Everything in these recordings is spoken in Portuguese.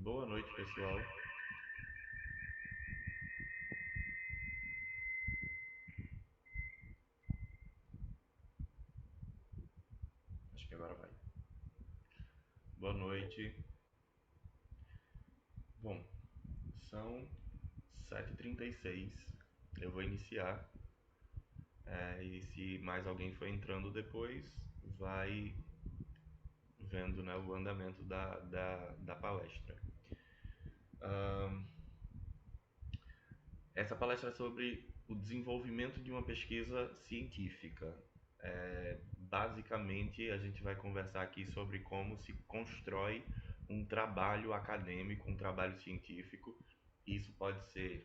Boa noite, pessoal. Acho que agora vai. Boa noite. Bom, são 7h36. Eu vou iniciar. E se mais alguém for entrando depois, vai vendo, né, o andamento da palestra. Essa palestra é sobre o desenvolvimento de uma pesquisa científica. Basicamente, a gente vai conversar aqui sobre como se constrói um trabalho acadêmico, um trabalho científico. Isso pode ser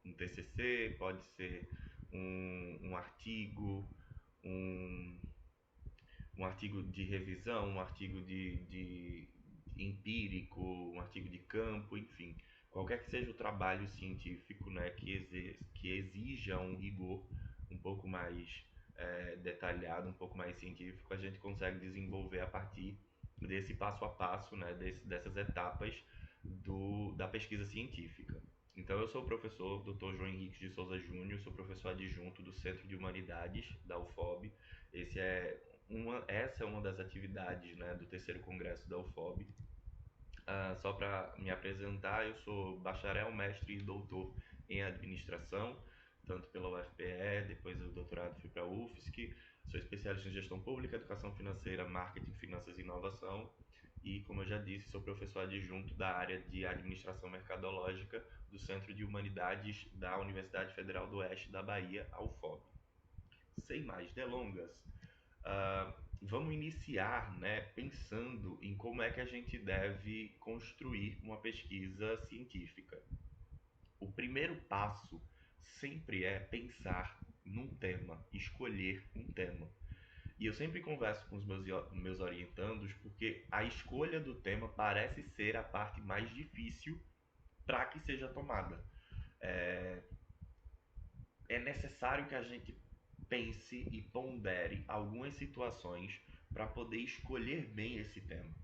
um TCC, pode ser um artigo, um, um artigo de revisão, um artigo de empírico, um artigo de campo, enfim, qualquer que seja o trabalho científico, né, que exija um rigor um pouco mais detalhado, um pouco mais científico, a gente consegue desenvolver a partir desse passo a passo, né, dessas etapas da pesquisa científica. Então, eu sou o professor Dr. João Henrique de Souza Júnior, sou professor adjunto do Centro de Humanidades da UFOB. Essa é uma das atividades, né, do terceiro congresso da UFOB. Só para me apresentar, eu sou bacharel, mestre e doutor em administração, tanto pela UFPE, depois o doutorado fui para a UFSC. Sou especialista em gestão pública, educação financeira, marketing, finanças e inovação. E, como eu já disse, sou professor adjunto da área de administração mercadológica do Centro de Humanidades da Universidade Federal do Oeste da Bahia, a UFOB. Sem mais delongas, vamos iniciar, né, pensando em como é que a gente deve construir uma pesquisa científica. O primeiro passo sempre é pensar num tema, escolher um tema. E eu sempre converso com os meus orientandos porque a escolha do tema parece ser a parte mais difícil para que seja tomada. É necessário que a gente pense e pondere algumas situações para poder escolher bem esse tema.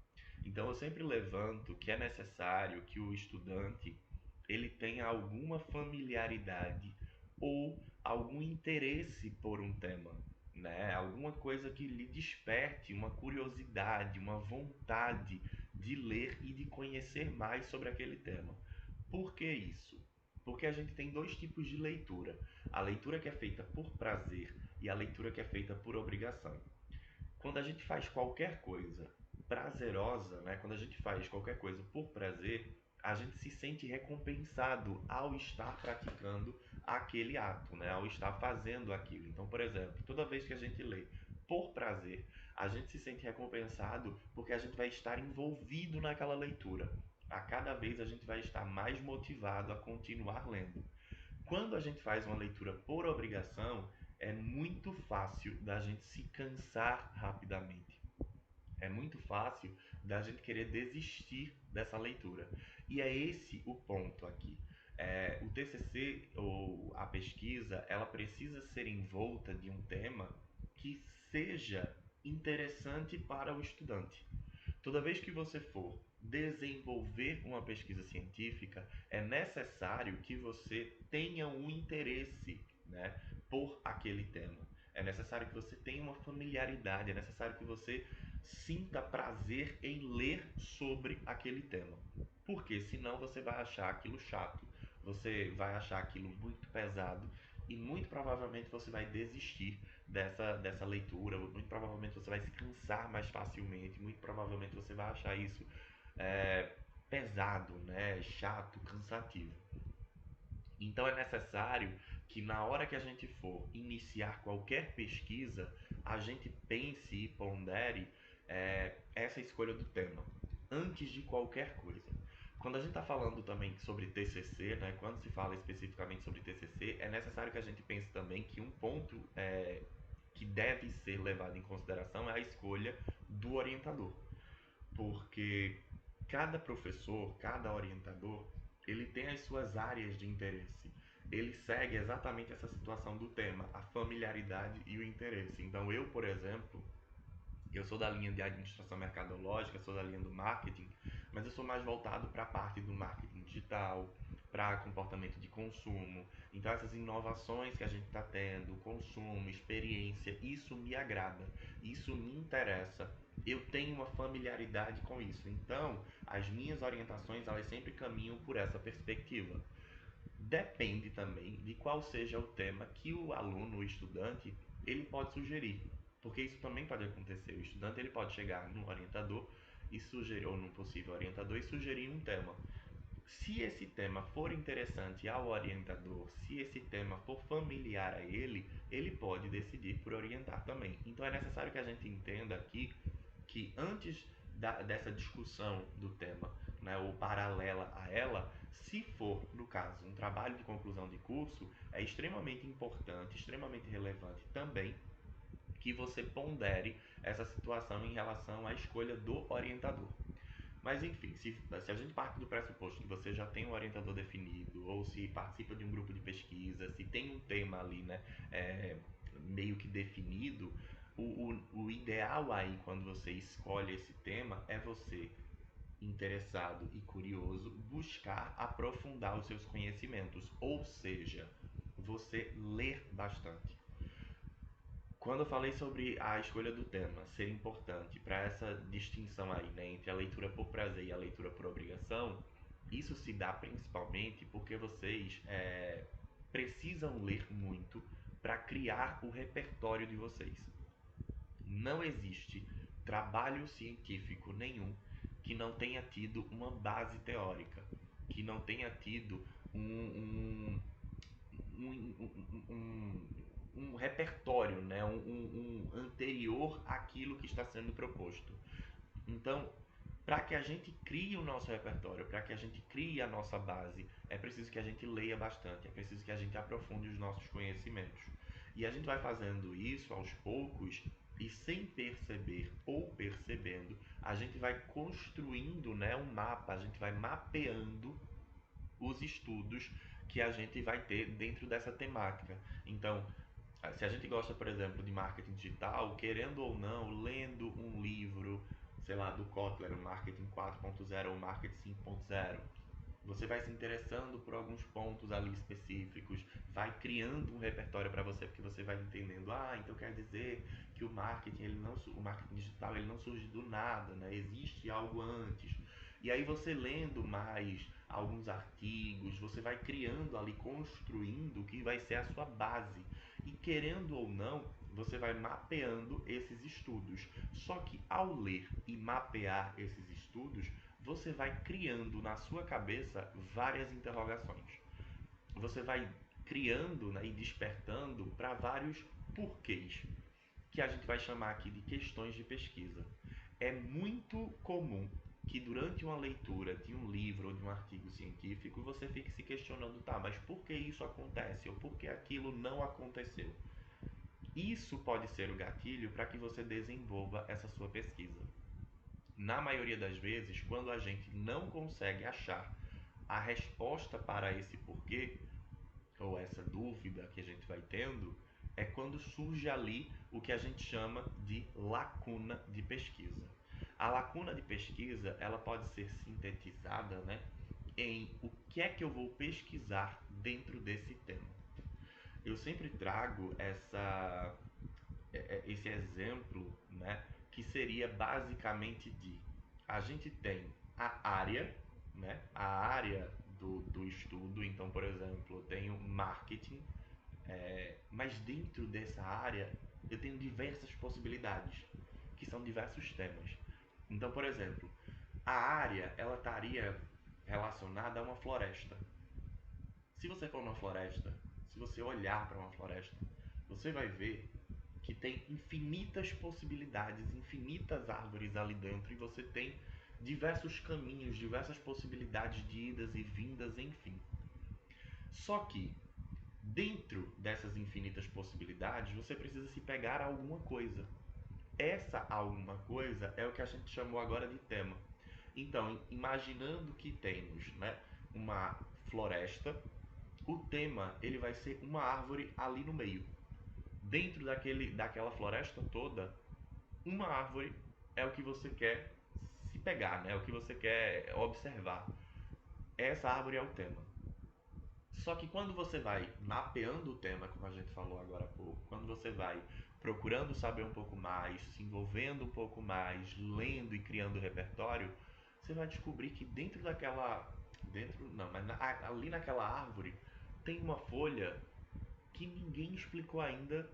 Então eu sempre levanto que é necessário que o estudante ele tenha alguma familiaridade ou algum interesse por um tema, né? Alguma coisa que lhe desperte uma curiosidade, uma vontade de ler e de conhecer mais sobre aquele tema. Por que isso? Porque a gente tem dois tipos de leitura: a leitura que é feita por prazer e a leitura que é feita por obrigação. Quando a gente faz qualquer coisa prazerosa, né? Quando a gente faz qualquer coisa por prazer, a gente se sente recompensado ao estar praticando aquele ato, né? Ao estar fazendo aquilo. Então, por exemplo, toda vez que a gente lê por prazer, a gente se sente recompensado porque a gente vai estar envolvido naquela leitura. A cada vez a gente vai estar mais motivado a continuar lendo. Quando a gente faz uma leitura por obrigação, é muito fácil da gente se cansar rapidamente. É muito fácil da gente querer desistir dessa leitura. E é esse o ponto aqui. O TCC ou a pesquisa, ela precisa ser envolta de um tema que seja interessante para o estudante. Toda vez que você for desenvolver uma pesquisa científica, é necessário que você tenha um interesse, né, por aquele tema. É necessário que você tenha uma familiaridade, é necessário que você sinta prazer em ler sobre aquele tema. Porque senão você vai achar aquilo chato, você vai achar aquilo muito pesado e muito provavelmente você vai desistir dessa leitura, muito provavelmente você vai se cansar mais facilmente, muito provavelmente você vai achar isso pesado, né, chato, cansativo. Então é necessário que na hora que a gente for iniciar qualquer pesquisa, a gente pense e pondere essa escolha do tema antes de qualquer coisa. Quando a gente está falando também sobre TCC, né, quando se fala especificamente sobre TCC, é necessário que a gente pense também que um ponto que deve ser levado em consideração é a escolha do orientador, porque cada professor, cada orientador, ele tem as suas áreas de interesse. Ele segue exatamente essa situação do tema, a familiaridade e o interesse. Então, eu, por exemplo, eu sou da linha de administração mercadológica, sou da linha do marketing, mas eu sou mais voltado para a parte do marketing digital, para comportamento de consumo. Então essas inovações que a gente está tendo, consumo, experiência, isso me agrada, isso me interessa. Eu tenho uma familiaridade com isso. Então, as minhas orientações, elas sempre caminham por essa perspectiva. Depende também de qual seja o tema que o aluno, o estudante, ele pode sugerir. Porque isso também pode acontecer. O estudante ele pode chegar no orientador e sugerir, ou num possível orientador, e sugerir um tema. Se esse tema for interessante ao orientador, se esse tema for familiar a ele, ele pode decidir por orientar também. Então é necessário que a gente entenda aqui que antes dessa discussão do tema, né, ou paralela a ela, se for, no caso, um trabalho de conclusão de curso, é extremamente importante, extremamente relevante também que você pondere essa situação em relação à escolha do orientador. Mas enfim, se a gente parte do pressuposto que você já tem um orientador definido, ou se participa de um grupo de pesquisa, se tem um tema ali, né, meio que definido, o ideal aí quando você escolhe esse tema é você, interessado e curioso, buscar aprofundar os seus conhecimentos, ou seja, você ler bastante. Quando eu falei sobre a escolha do tema ser importante para essa distinção aí, né, entre a leitura por prazer e a leitura por obrigação, isso se dá principalmente porque vocês precisam ler muito para criar o repertório de vocês. Não existe trabalho científico nenhum que não tenha tido uma base teórica, que não tenha tido um, um repertório, né? Um anterior àquilo que está sendo proposto. Então, para que a gente crie o nosso repertório, para que a gente crie a nossa base, é preciso que a gente leia bastante, é preciso que a gente aprofunde os nossos conhecimentos. E a gente vai fazendo isso aos poucos e sem perceber ou percebendo, a gente vai construindo, né, um mapa, a gente vai mapeando os estudos que a gente vai ter dentro dessa temática. Então, se a gente gosta, por exemplo, de marketing digital, querendo ou não, lendo um livro, sei lá, do Kotler, o Marketing 4.0 ou Marketing 5.0, você vai se interessando por alguns pontos ali específicos, vai criando um repertório para você, porque você vai entendendo, então quer dizer que o marketing digital ele não surge do nada, né? Existe algo antes. E aí você lendo mais alguns artigos, você vai criando ali, construindo o que vai ser a sua base. E querendo ou não, você vai mapeando esses estudos. Só que ao ler e mapear esses estudos, você vai criando na sua cabeça várias interrogações. Você vai criando, né, e despertando para vários porquês, que a gente vai chamar aqui de questões de pesquisa. É muito comum que durante uma leitura de um livro ou de um artigo científico você fique se questionando, tá, mas por que isso acontece ou por que aquilo não aconteceu? Isso pode ser o gatilho para que você desenvolva essa sua pesquisa. Na maioria das vezes, quando a gente não consegue achar a resposta para esse porquê, ou essa dúvida que a gente vai tendo, é quando surge ali o que a gente chama de lacuna de pesquisa. A lacuna de pesquisa, ela pode ser sintetizada, né, em o que é que eu vou pesquisar dentro desse tema. Eu sempre trago esse exemplo, né, que seria basicamente de a gente tem a área, né, a área do estudo. Então, por exemplo, eu tenho marketing, mas dentro dessa área eu tenho diversas possibilidades, que são diversos temas. Então, por exemplo, a área ela estaria relacionada a uma floresta. Se você for numa floresta, se você olhar para uma floresta, você vai ver que tem infinitas possibilidades, infinitas árvores ali dentro e você tem diversos caminhos, diversas possibilidades de idas e vindas, enfim. Só que dentro dessas infinitas possibilidades, você precisa se pegar a alguma coisa. Essa alguma coisa é o que a gente chamou agora de tema. Então, imaginando que temos, né, uma floresta, o tema ele vai ser uma árvore ali no meio. Dentro daquela floresta toda, uma árvore é o que você quer pegar, né? O que você quer observar. Essa árvore é o tema. Só que quando você vai mapeando o tema, como a gente falou agora há pouco, quando você vai procurando saber um pouco mais, se envolvendo um pouco mais, lendo e criando repertório, você vai descobrir que dentro daquela. Dentro. Não, mas ali naquela árvore tem uma folha que ninguém explicou ainda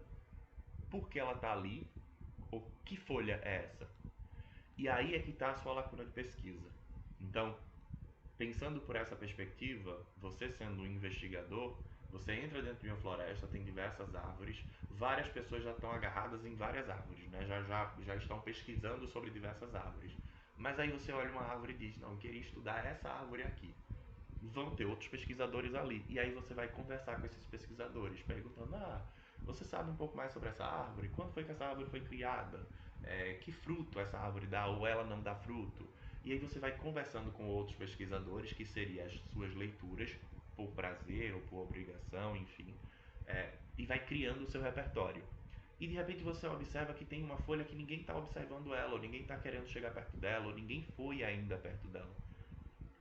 por que ela está ali, ou que folha é essa. E aí é que está a sua lacuna de pesquisa. Então, pensando por essa perspectiva, você sendo um investigador, você entra dentro de uma floresta, tem diversas árvores, várias pessoas já estão agarradas em várias árvores, né? Já estão pesquisando sobre diversas árvores. Mas aí você olha uma árvore e diz, não, eu queria estudar essa árvore aqui. Vão ter outros pesquisadores ali. E aí você vai conversar com esses pesquisadores, perguntando, você sabe um pouco mais sobre essa árvore? Quando foi que essa árvore foi criada? Que fruto essa árvore dá ou ela não dá fruto? E aí você vai conversando com outros pesquisadores, que seriam as suas leituras, por prazer ou por obrigação, enfim, e vai criando o seu repertório. E de repente você observa que tem uma folha que ninguém está observando ela, ou ninguém está querendo chegar perto dela, ou ninguém foi ainda perto dela.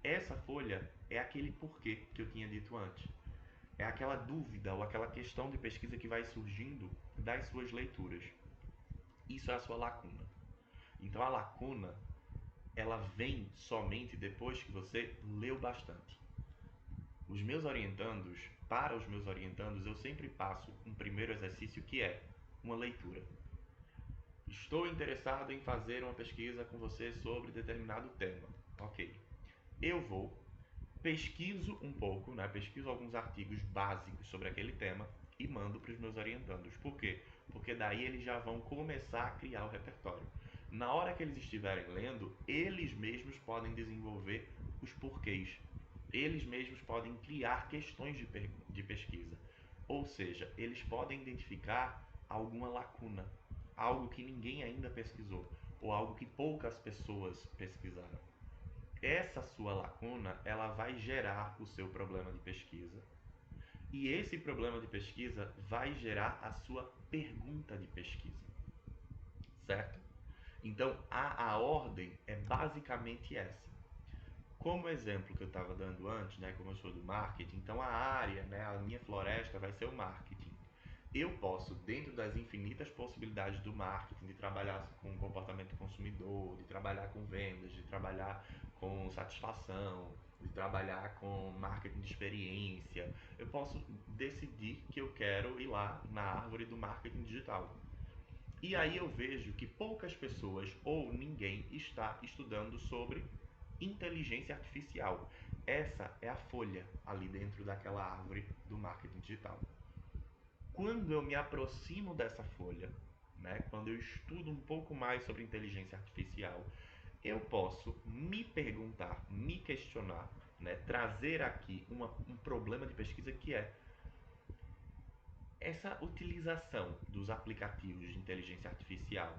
Essa folha é aquele porquê que eu tinha dito antes. É aquela dúvida ou aquela questão de pesquisa que vai surgindo das suas leituras. Isso é a sua lacuna. Então a lacuna, ela vem somente depois que você leu bastante. Para os meus orientandos, eu sempre passo um primeiro exercício que é uma leitura. Estou interessado em fazer uma pesquisa com você sobre determinado tema. Ok. Eu vou, pesquiso um pouco, né? Pesquiso alguns artigos básicos sobre aquele tema e mando para os meus orientandos. Por quê? Porque daí eles já vão começar a criar o repertório. Na hora que eles estiverem lendo, eles mesmos podem desenvolver os porquês. Eles mesmos podem criar questões de pesquisa. Ou seja, eles podem identificar alguma lacuna, algo que ninguém ainda pesquisou, ou algo que poucas pessoas pesquisaram. Essa sua lacuna, ela vai gerar o seu problema de pesquisa. E esse problema de pesquisa vai gerar a sua pergunta de pesquisa. Certo? Então, a ordem é basicamente essa. Como exemplo que eu estava dando antes, né, como eu sou do marketing, então a área, né, a minha floresta vai ser o marketing. Eu posso, dentro das infinitas possibilidades do marketing, de trabalhar com comportamento do consumidor, de trabalhar com vendas, de trabalhar com satisfação, de trabalhar com marketing de experiência, eu posso decidir que eu quero ir lá na árvore do marketing digital. E aí eu vejo que poucas pessoas ou ninguém está estudando sobre inteligência artificial. Essa é a folha ali dentro daquela árvore do marketing digital. Quando eu me aproximo dessa folha, né, quando eu estudo um pouco mais sobre inteligência artificial, eu posso me perguntar, me questionar, né, trazer aqui um problema de pesquisa que é essa utilização dos aplicativos de inteligência artificial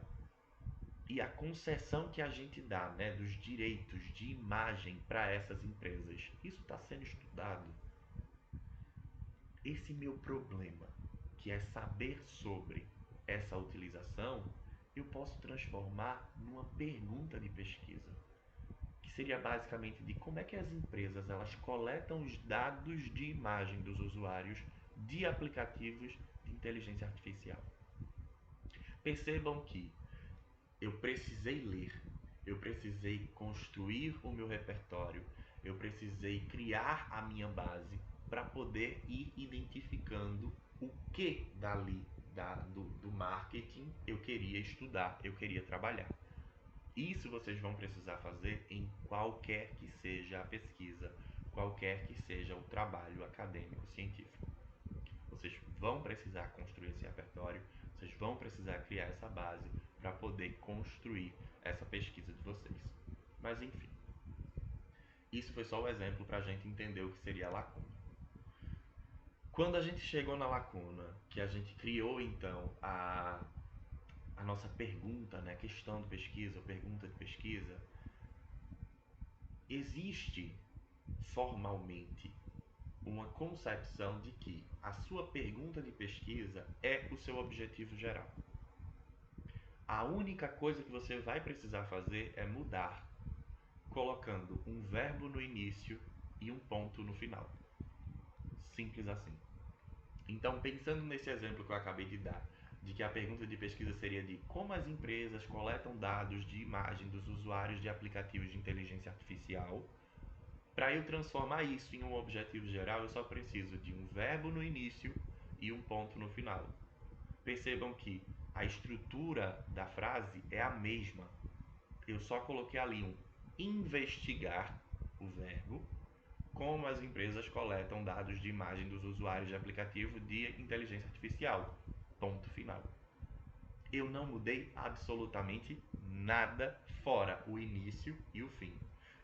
e a concessão que a gente dá, né, dos direitos de imagem para essas empresas. Isso está sendo estudado. Esse meu problema, que é saber sobre essa utilização, eu posso transformar numa pergunta de pesquisa, que seria basicamente de como é que as empresas elas coletam os dados de imagem dos usuários de aplicativos de inteligência artificial. Percebam que eu precisei ler, eu precisei construir o meu repertório, eu precisei criar a minha base para poder ir identificando o que dali do marketing eu queria estudar, eu queria trabalhar. Isso vocês vão precisar fazer em qualquer que seja a pesquisa, qualquer que seja o trabalho acadêmico científico. Vocês vão precisar construir esse repertório, vocês vão precisar criar essa base para poder construir essa pesquisa de vocês. Mas enfim, isso foi só o exemplo para a gente entender o que seria a lacuna. Quando a gente chegou na lacuna, que a gente criou então a nossa pergunta, né, questão de pesquisa, pergunta de pesquisa, existe formalmente uma concepção de que a sua pergunta de pesquisa é o seu objetivo geral. A única coisa que você vai precisar fazer é mudar colocando um verbo no início e um ponto no final. Simples assim. Então, pensando nesse exemplo que eu acabei de dar, de que a pergunta de pesquisa seria de como as empresas coletam dados de imagem dos usuários de aplicativos de inteligência artificial, para eu transformar isso em um objetivo geral, eu só preciso de um verbo no início e um ponto no final. Percebam que a estrutura da frase é a mesma. Eu só coloquei ali um investigar, o verbo, como as empresas coletam dados de imagem dos usuários de aplicativo de inteligência artificial. Ponto final. Eu não mudei absolutamente nada fora o início e o fim.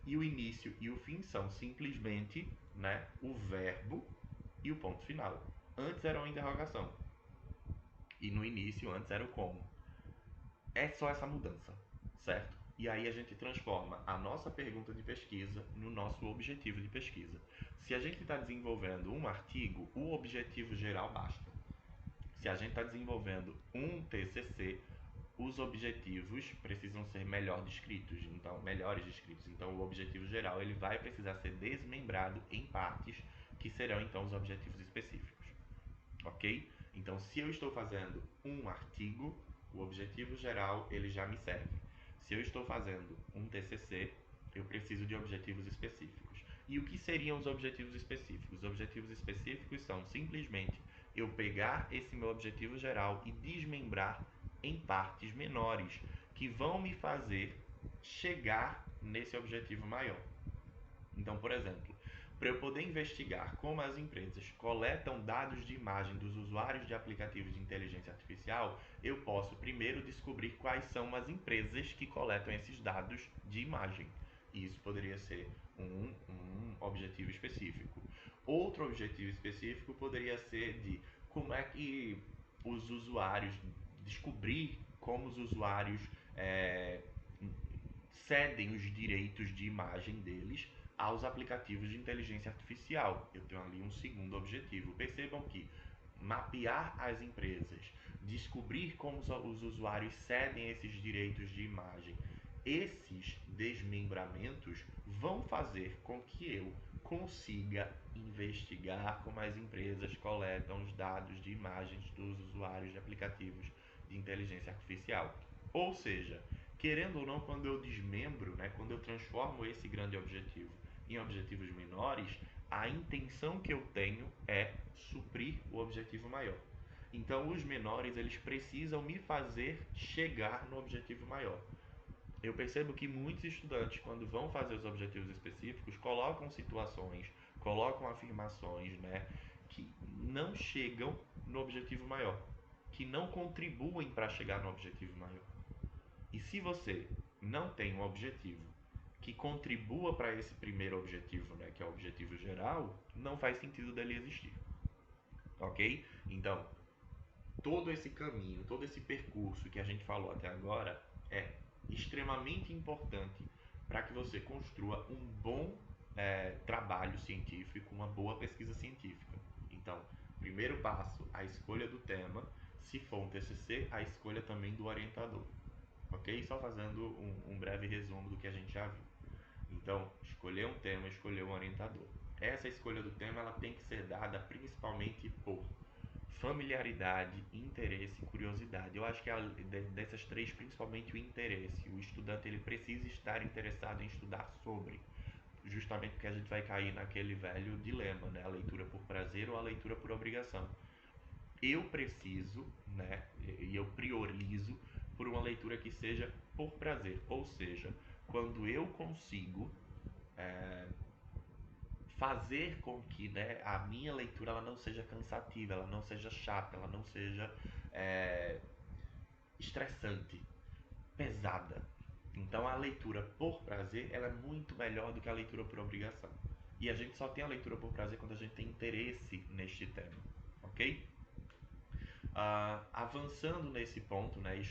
E o início e o fim são simplesmente, né, o verbo e o ponto final. Antes era uma interrogação. E no início, antes era o como. É só essa mudança, certo? E aí a gente transforma a nossa pergunta de pesquisa no nosso objetivo de pesquisa. Se a gente está desenvolvendo um artigo, o objetivo geral basta. Se a gente está desenvolvendo um TCC, os objetivos precisam ser melhores descritos. Então, o objetivo geral ele vai precisar ser desmembrado em partes que serão então os objetivos específicos, ok? Então, se eu estou fazendo um artigo, o objetivo geral ele já me serve. Se eu estou fazendo um TCC, eu preciso de objetivos específicos. E o que seriam os objetivos específicos? Os objetivos específicos são simplesmente eu pegar esse meu objetivo geral e desmembrar em partes menores que vão me fazer chegar nesse objetivo maior. Então, por exemplo, para eu poder investigar como as empresas coletam dados de imagem dos usuários de aplicativos de inteligência artificial, eu posso primeiro descobrir quais são as empresas que coletam esses dados de imagem. E isso poderia ser um objetivo específico. Outro objetivo específico poderia ser de como é que os usuários, descobrir como os usuários é, cedem os direitos de imagem deles aos aplicativos de inteligência artificial. Eu tenho ali um segundo objetivo. Percebam que mapear as empresas, descobrir como os usuários cedem esses direitos de imagem, esses desmembramentos vão fazer com que eu consiga investigar como as empresas coletam os dados de imagens dos usuários de aplicativos de inteligência artificial. Ou seja, querendo ou não, quando eu desmembro, né, quando eu transformo esse grande objetivo em objetivos menores, a intenção que eu tenho é suprir o objetivo maior. Então, os menores eles precisam me fazer chegar no objetivo maior. Eu percebo que muitos estudantes, quando vão fazer os objetivos específicos, colocam situações, colocam afirmações, né, que não chegam no objetivo maior, que não contribuem para chegar no objetivo maior. E se você não tem um objetivo que contribua para esse primeiro objetivo, né, que é o objetivo geral, não faz sentido dele existir. Ok? Então, todo esse caminho, todo esse percurso que a gente falou até agora é extremamente importante para que você construa um bom trabalho científico, uma boa pesquisa científica. Então, primeiro passo, a escolha do tema. Se for um TCC, a escolha também do orientador. Ok? Só fazendo um breve resumo do que a gente já viu. Então, escolher um tema, escolher um orientador. Essa escolha do tema ela tem que ser dada principalmente por familiaridade, interesse e curiosidade. Eu acho que dessas três, principalmente o interesse. O estudante ele precisa estar interessado em estudar sobre, justamente porque a gente vai cair naquele velho dilema, né? A leitura por prazer ou a leitura por obrigação. Eu preciso, né? E eu priorizo por uma leitura que seja por prazer, ou seja, quando eu consigo fazer com que, né, a minha leitura ela não seja cansativa, ela não seja chata, ela não seja é, estressante, pesada. Então a leitura por prazer ela é muito melhor do que a leitura por obrigação. E a gente só tem a leitura por prazer quando a gente tem interesse neste tema, ok? Avançando nesse ponto, né,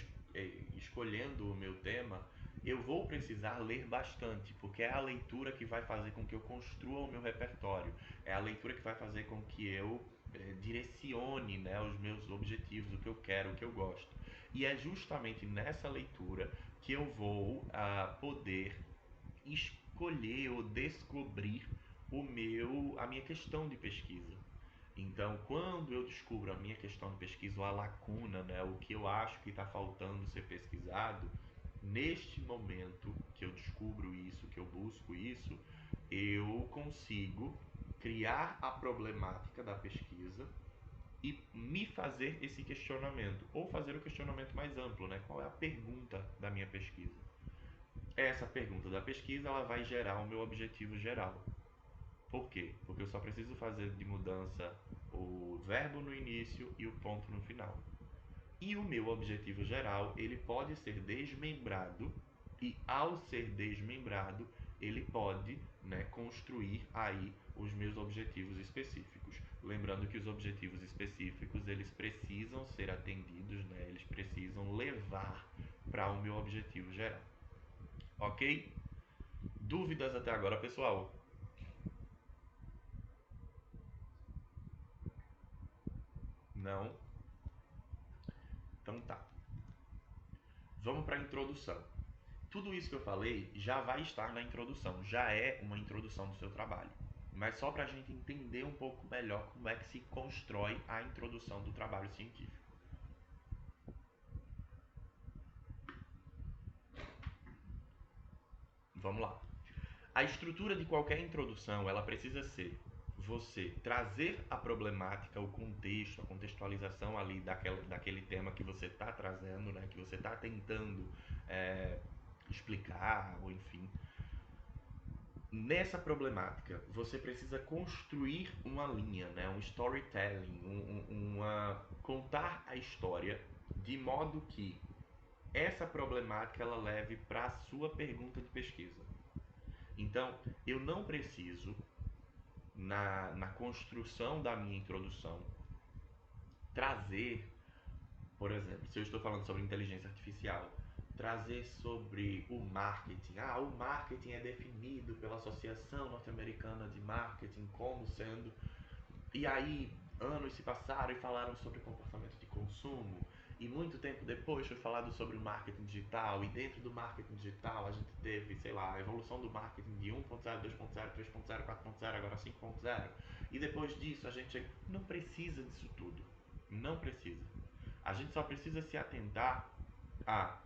escolhendo o meu tema, eu vou precisar ler bastante, porque é a leitura que vai fazer com que eu construa o meu repertório, é a leitura que vai fazer com que eu direcione, né, os meus objetivos, o que eu quero, o que eu gosto. E é justamente nessa leitura que eu vou poder escolher ou descobrir a minha questão de pesquisa. Então, quando eu descubro a minha questão de pesquisa, ou a lacuna, né, o que eu acho que está faltando ser pesquisado, neste momento que eu descubro isso, que eu busco isso, eu consigo criar a problemática da pesquisa e me fazer esse questionamento, ou fazer o questionamento mais amplo, né? Qual é a pergunta da minha pesquisa? Essa pergunta da pesquisa ela vai gerar o meu objetivo geral. Por quê? Porque eu só preciso fazer de mudança o verbo no início e o ponto no final. E o meu objetivo geral, ele pode ser desmembrado e ao ser desmembrado, ele pode, né, construir aí os meus objetivos específicos. Lembrando que os objetivos específicos, eles precisam ser atendidos, né, eles precisam levar para o meu objetivo geral. Ok? Dúvidas até agora, pessoal? Não? Então tá. Vamos para a introdução. Tudo isso que eu falei já vai estar na introdução, já é uma introdução do seu trabalho. Mas só para a gente entender um pouco melhor como é que se constrói a introdução do trabalho científico. Vamos lá. A estrutura de qualquer introdução, ela precisa ser você trazer a problemática, o contexto, a contextualização ali daquele tema que você está trazendo, né, que você está tentando explicar, ou enfim. Nessa problemática, você precisa construir uma linha, né, um storytelling, contar a história de modo que essa problemática ela leve para a sua pergunta de pesquisa. Então, eu não preciso, na construção da minha introdução, trazer, por exemplo, se eu estou falando sobre inteligência artificial, trazer sobre o marketing. Ah, o marketing é definido pela Associação Norte-Americana de Marketing como sendo. E aí, anos se passaram e falaram sobre comportamento de consumo. E muito tempo depois foi falado sobre o marketing digital. E dentro do marketing digital a gente teve, sei lá, a evolução do marketing de 1.0, 2.0, 3.0, 4.0, agora 5.0. E depois disso a gente não precisa disso tudo. Não precisa. A gente só precisa se atentar a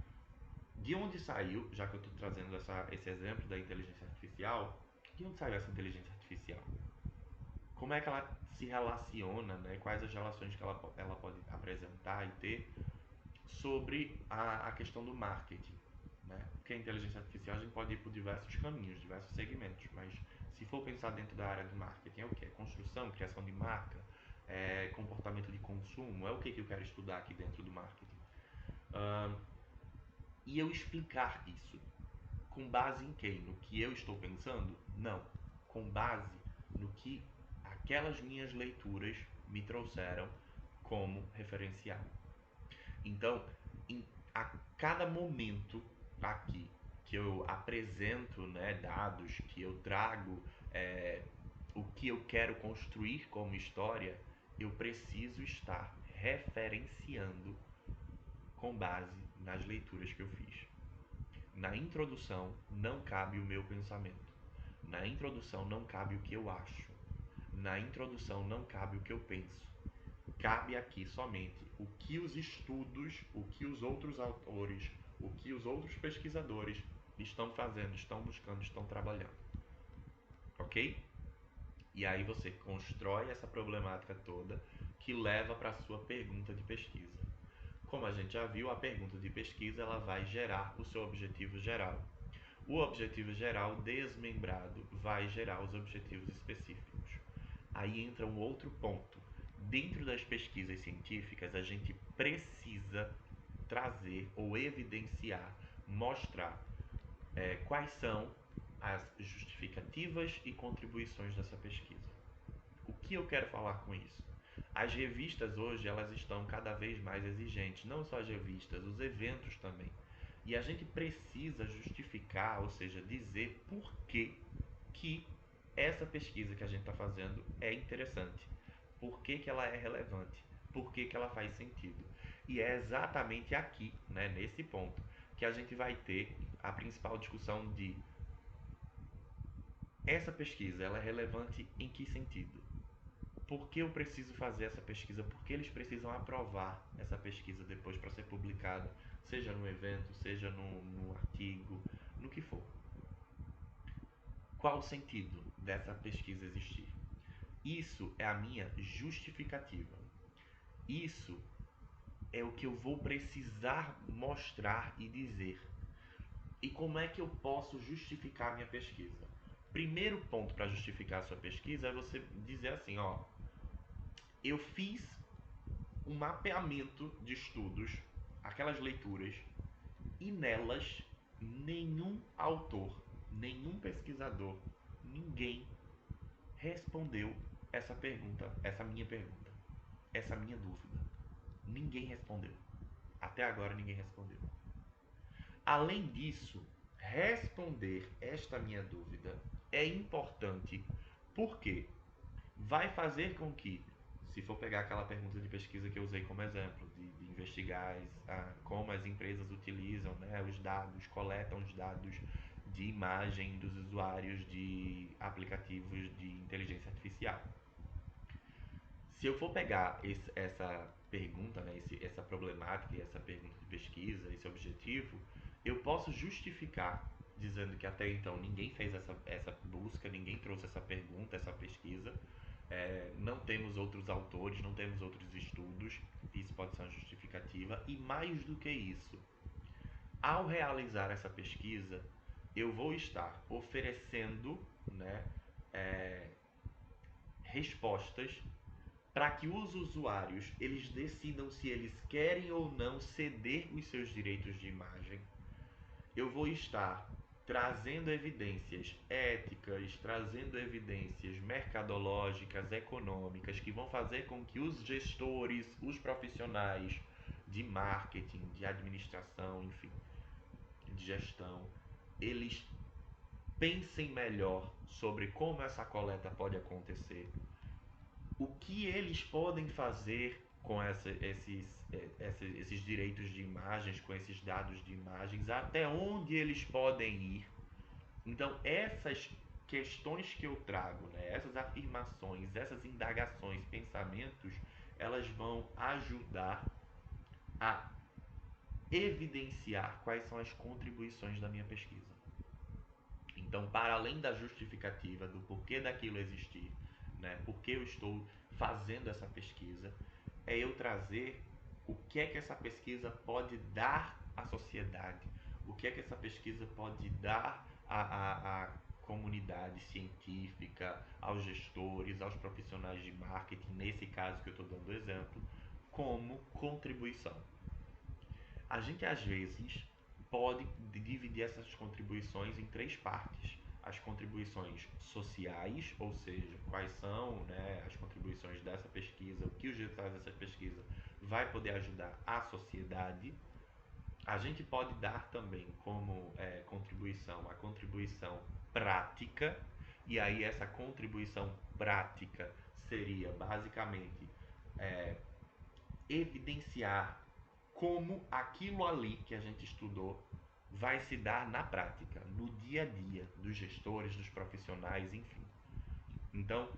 de onde saiu, já que eu estou trazendo esse exemplo da inteligência artificial, de onde saiu essa inteligência artificial? Como é que ela se relaciona, né? Quais as relações que ela pode apresentar e ter sobre a questão do marketing, né? Porque a inteligência artificial a gente pode ir por diversos caminhos, diversos segmentos, mas se for pensar dentro da área do marketing, é o que? É construção, criação de marca, é comportamento de consumo, é o que eu quero estudar aqui dentro do marketing. E eu explicar isso com base em quê? No que eu estou pensando? Não. Com base no que aquelas minhas leituras me trouxeram como referencial. Então, a cada momento aqui que eu apresento, né, dados, que eu trago o que eu quero construir como história, eu preciso estar referenciando com base nas leituras que eu fiz. Na introdução não cabe o meu pensamento. Na introdução não cabe o que eu acho. Na introdução não cabe o que eu penso. Cabe aqui somente o que os estudos, o que os outros autores, o que os outros pesquisadores estão fazendo, estão buscando, estão trabalhando. Ok? E aí você constrói essa problemática toda que leva para a sua pergunta de pesquisa. Como a gente já viu, a pergunta de pesquisa ela vai gerar o seu objetivo geral. O objetivo geral desmembrado vai gerar os objetivos específicos. Aí entra um outro ponto. Dentro das pesquisas científicas, a gente precisa trazer ou evidenciar, mostrar quais são as justificativas e contribuições dessa pesquisa. O que eu quero falar com isso? As revistas hoje elas estão cada vez mais exigentes, não só as revistas, os eventos também. E a gente precisa justificar, ou seja, dizer por que essa pesquisa que a gente está fazendo é interessante, por que ela é relevante, por que ela faz sentido. E é exatamente aqui, né, nesse ponto, que a gente vai ter a principal discussão de essa pesquisa ela é relevante em que sentido? Por que eu preciso fazer essa pesquisa? Por que eles precisam aprovar essa pesquisa depois para ser publicado, seja no evento, seja no artigo, no que for? Qual o sentido dessa pesquisa existir? Isso é a minha justificativa. Isso é o que eu vou precisar mostrar e dizer. E como é que eu posso justificar a minha pesquisa? Primeiro ponto para justificar a sua pesquisa é você dizer assim, ó, eu fiz um mapeamento de estudos, aquelas leituras, e nelas nenhum autor, nenhum pesquisador, ninguém respondeu essa minha pergunta, essa minha dúvida. Ninguém respondeu. Até agora ninguém respondeu. Além disso, responder esta minha dúvida é importante porque vai fazer com que, se for pegar aquela pergunta de pesquisa que eu usei como exemplo, de investigar como as empresas utilizam, né, os dados, coletam os dados de imagem dos usuários de aplicativos de inteligência artificial. Se eu for pegar essa pergunta, né, essa problemática, essa pergunta de pesquisa, esse objetivo, eu posso justificar dizendo que até então ninguém fez essa busca, ninguém trouxe essa pergunta, essa pesquisa, não temos outros autores, não temos outros estudos, isso pode ser uma justificativa, e mais do que isso, ao realizar essa pesquisa, eu vou estar oferecendo, né, é, respostas para que os usuários eles decidam se eles querem ou não ceder os seus direitos de imagem. Eu vou estar trazendo evidências éticas, trazendo evidências mercadológicas, econômicas, que vão fazer com que os gestores, os profissionais de marketing, de administração, enfim, de gestão, eles pensem melhor sobre como essa coleta pode acontecer, o que eles podem fazer com esses direitos de imagens, com esses dados de imagens, até onde eles podem ir. Então, essas questões que eu trago, né, essas afirmações, essas indagações, pensamentos, elas vão ajudar a evidenciar quais são as contribuições da minha pesquisa. Então, para além da justificativa do porquê daquilo existir, né, porque eu estou fazendo essa pesquisa, é eu trazer o que é que essa pesquisa pode dar à sociedade, o que é que essa pesquisa pode dar à comunidade científica, aos gestores, aos profissionais de marketing, nesse caso que eu estou dando exemplo, como contribuição. A gente às vezes pode dividir essas contribuições em três partes. As contribuições sociais, ou seja, quais são, né, as contribuições dessa pesquisa, o que os resultados dessa pesquisa vai poder ajudar a sociedade. A gente pode dar também como contribuição a contribuição prática, e aí essa contribuição prática seria basicamente é, evidenciar como aquilo ali que a gente estudou vai se dar na prática, no dia a dia dos gestores, dos profissionais, enfim. Então,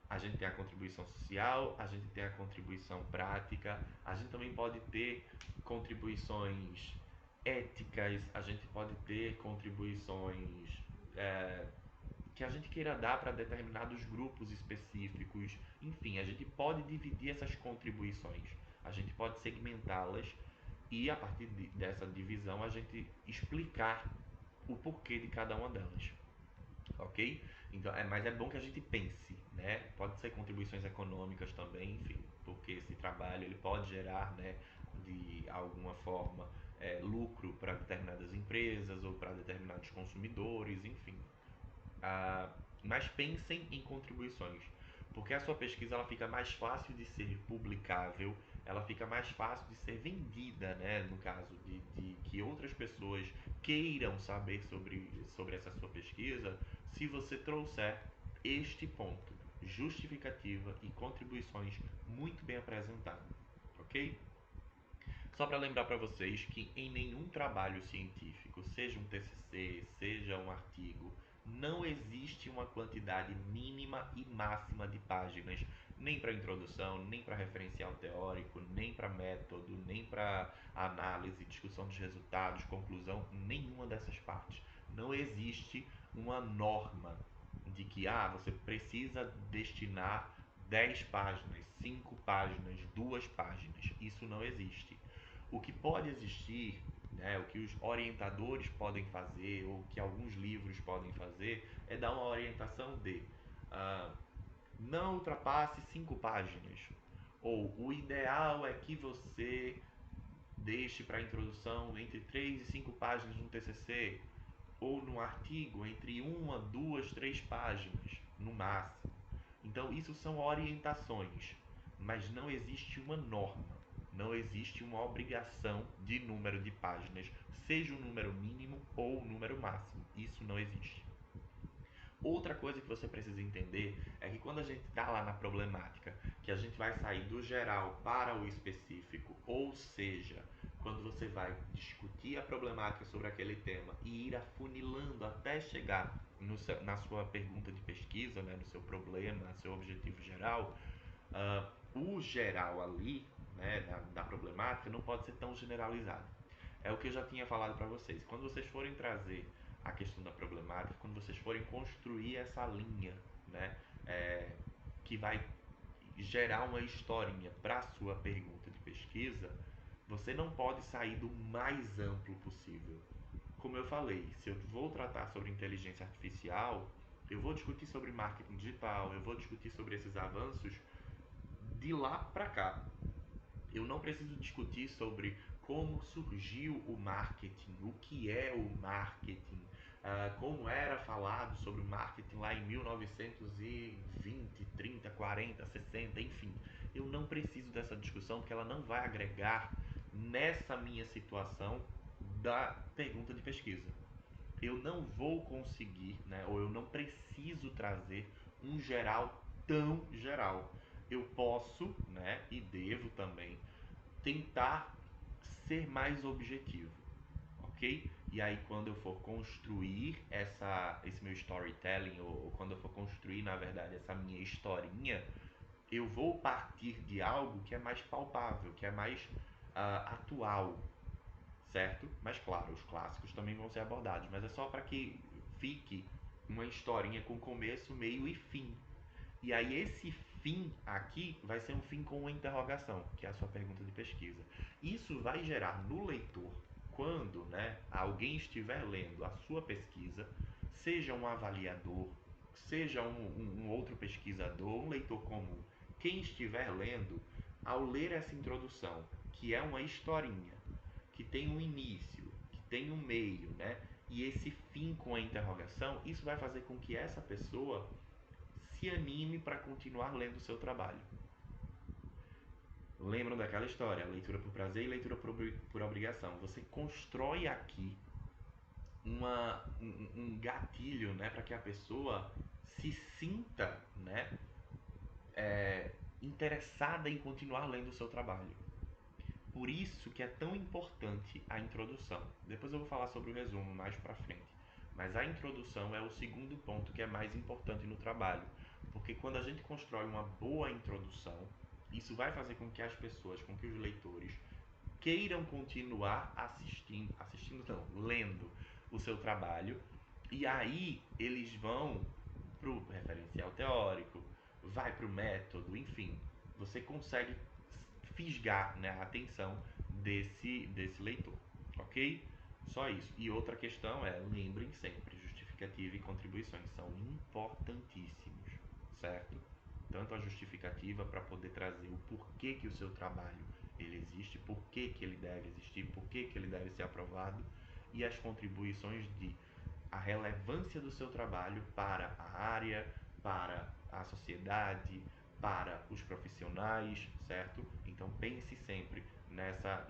a gente tem a contribuição social, a gente tem a contribuição prática, a gente também pode ter contribuições éticas, a gente pode ter contribuições é, que a gente queira dar para determinados grupos específicos. Enfim, a gente pode dividir essas contribuições, a gente pode segmentá-las e a partir dessa divisão a gente explicar o porquê de cada uma delas, ok? Então, mas é bom que a gente pense, né? Pode ser contribuições econômicas também, enfim, porque esse trabalho ele pode gerar, né, de alguma forma, lucro para determinadas empresas ou para determinados consumidores, enfim. Ah, mas pensem em contribuições, porque a sua pesquisa ela fica mais fácil de ser publicável, ela fica mais fácil de ser vendida, né? No caso de que outras pessoas queiram saber sobre essa sua pesquisa, se você trouxer este ponto, justificativa e contribuições muito bem apresentado, ok? Só para lembrar para vocês que em nenhum trabalho científico, seja um TCC, seja um artigo, Não existe uma quantidade mínima e máxima de páginas, nem para introdução, nem para referencial teórico, nem para método, nem para análise, discussão dos resultados, conclusão, nenhuma dessas partes. Não existe uma norma de que você precisa destinar 10 páginas, 5 páginas, 2 páginas. Isso não existe. O que pode existir, né, o que os orientadores podem fazer, ou que alguns livros podem fazer, é dar uma orientação de ah, não ultrapasse 5 páginas. Ou o ideal é que você deixe para a introdução entre 3 e 5 páginas no TCC, ou no artigo entre 1, 2, 3 páginas no máximo. Então, isso são orientações, mas não existe uma norma, não existe uma obrigação de número de páginas, seja o número mínimo ou o número máximo. Isso não existe. Outra coisa que você precisa entender é que quando a gente está lá na problemática, que a gente vai sair do geral para o específico, ou seja, quando você vai discutir a problemática sobre aquele tema e ir afunilando até chegar na sua pergunta de pesquisa, né, no seu problema, no seu objetivo geral, o geral ali, né, da problemática, não pode ser tão generalizado. É o que eu já tinha falado para vocês. Quando vocês forem trazer a questão da problemática, quando vocês forem construir essa linha, né, que vai gerar uma historinha para a sua pergunta de pesquisa, você não pode sair do mais amplo possível. Como eu falei, se eu vou tratar sobre inteligência artificial, eu vou discutir sobre marketing digital, eu vou discutir sobre esses avanços de lá para cá. Eu não preciso discutir sobre como surgiu o marketing, o que é o marketing, como era falado sobre o marketing lá em 1920, 30, 40, 60, enfim. Eu não preciso dessa discussão porque ela não vai agregar nessa minha situação da pergunta de pesquisa. Eu não vou conseguir, né, ou eu não preciso trazer um geral tão geral. Eu posso, né, e devo também tentar ser mais objetivo, ok? E aí quando eu for construir esse meu storytelling, ou quando eu for construir, na verdade, essa minha historinha, eu vou partir de algo que é mais palpável, que é mais atual, certo? Mas claro, os clássicos também vão ser abordados, mas é só para que fique uma historinha com começo, meio e fim. E aí esse fim aqui vai ser um fim com uma interrogação, que é a sua pergunta de pesquisa. Isso vai gerar no leitor, quando, né, alguém estiver lendo a sua pesquisa, seja um avaliador, seja um outro pesquisador, um leitor comum, quem estiver lendo, ao ler essa introdução, que é uma historinha, que tem um início, que tem um meio, né? E esse fim com a interrogação, isso vai fazer com que essa pessoa se anime para continuar lendo o seu trabalho. Lembram daquela história, leitura por prazer e leitura por obrigação. Você constrói aqui um gatilho, né, para que a pessoa se sinta, né, interessada em continuar lendo o seu trabalho. Por isso que é tão importante a introdução. Depois eu vou falar sobre o resumo mais para frente. Mas a introdução é o segundo ponto que é mais importante no trabalho, porque quando a gente constrói uma boa introdução, isso vai fazer com que as pessoas, com que os leitores queiram continuar assistindo não, lendo o seu trabalho, e aí eles vão para o referencial teórico, vai para o método, enfim, você consegue fisgar, né, a atenção desse leitor, ok? Só isso. E outra questão é, lembrem sempre, justificativa e contribuições são importantíssimos, certo? Tanto a justificativa para poder trazer o porquê que o seu trabalho ele existe, porquê que ele deve existir, porquê que ele deve ser aprovado, e as contribuições de a relevância do seu trabalho para a área, para a sociedade, para os profissionais, certo? Então pense sempre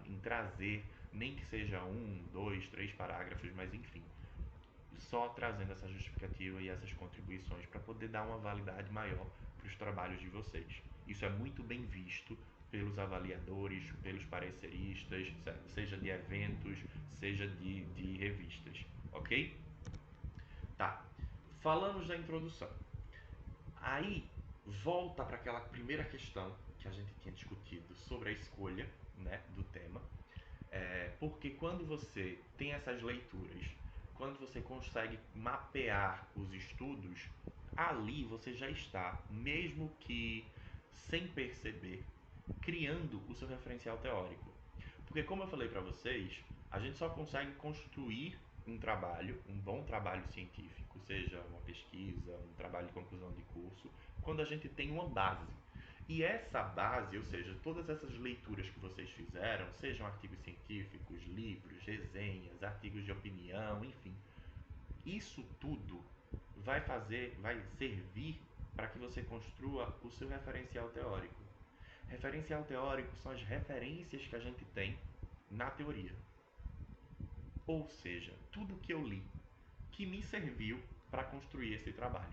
em trazer, nem que seja um, dois, três parágrafos, mas enfim, só trazendo essa justificativa e essas contribuições para poder dar uma validade maior para os trabalhos de vocês. Isso é muito bem visto pelos avaliadores, pelos pareceristas, seja de eventos, seja de revistas, ok? Tá. Falamos da introdução. Aí volta para aquela primeira questão que a gente tinha discutido sobre a escolha, né, do tema. Porque quando você tem essas leituras, quando você consegue mapear os estudos, ali você já está, mesmo que sem perceber, criando o seu referencial teórico. Porque, como eu falei para vocês, a gente só consegue construir um trabalho, um bom trabalho científico, seja uma pesquisa, um trabalho de conclusão de curso, quando a gente tem uma base. E essa base, ou seja, todas essas leituras que vocês fizeram, sejam artigos científicos, livros, resenhas, artigos de opinião, enfim, isso tudo vai servir para que você construa o seu referencial teórico. Referencial teórico são as referências que a gente tem na teoria. Ou seja, tudo que eu li que me serviu para construir esse trabalho.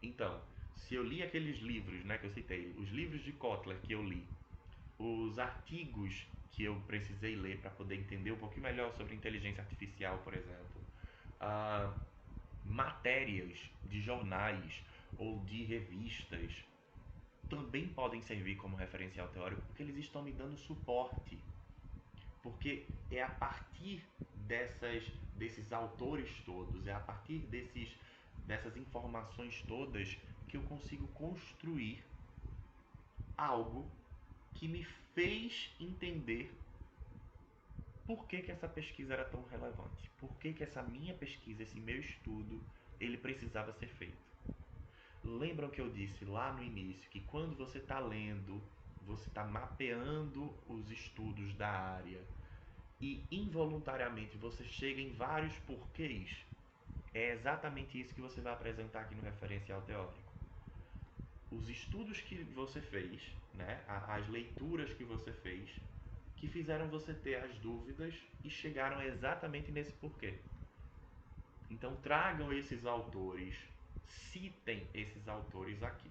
Então, se eu li aqueles livros, né, que eu citei, os livros de Kotler que eu li, os artigos que eu precisei ler para poder entender um pouquinho melhor sobre inteligência artificial, por exemplo, matérias de jornais ou de revistas também podem servir como referencial teórico porque eles estão me dando suporte. Porque é a partir desses autores todos, é a partir dessas informações todas que eu consigo construir algo que me fez entender por que essa pesquisa era tão relevante, por que essa minha pesquisa, esse meu estudo, ele precisava ser feito. Lembram que eu disse lá no início que quando você está lendo, você está mapeando os estudos da área e involuntariamente você chega em vários porquês? É exatamente isso que você vai apresentar aqui no referencial teórico. Os estudos que você fez, né, as leituras que você fez, que fizeram você ter as dúvidas e chegaram exatamente nesse porquê. Então tragam esses autores, citem esses autores aqui.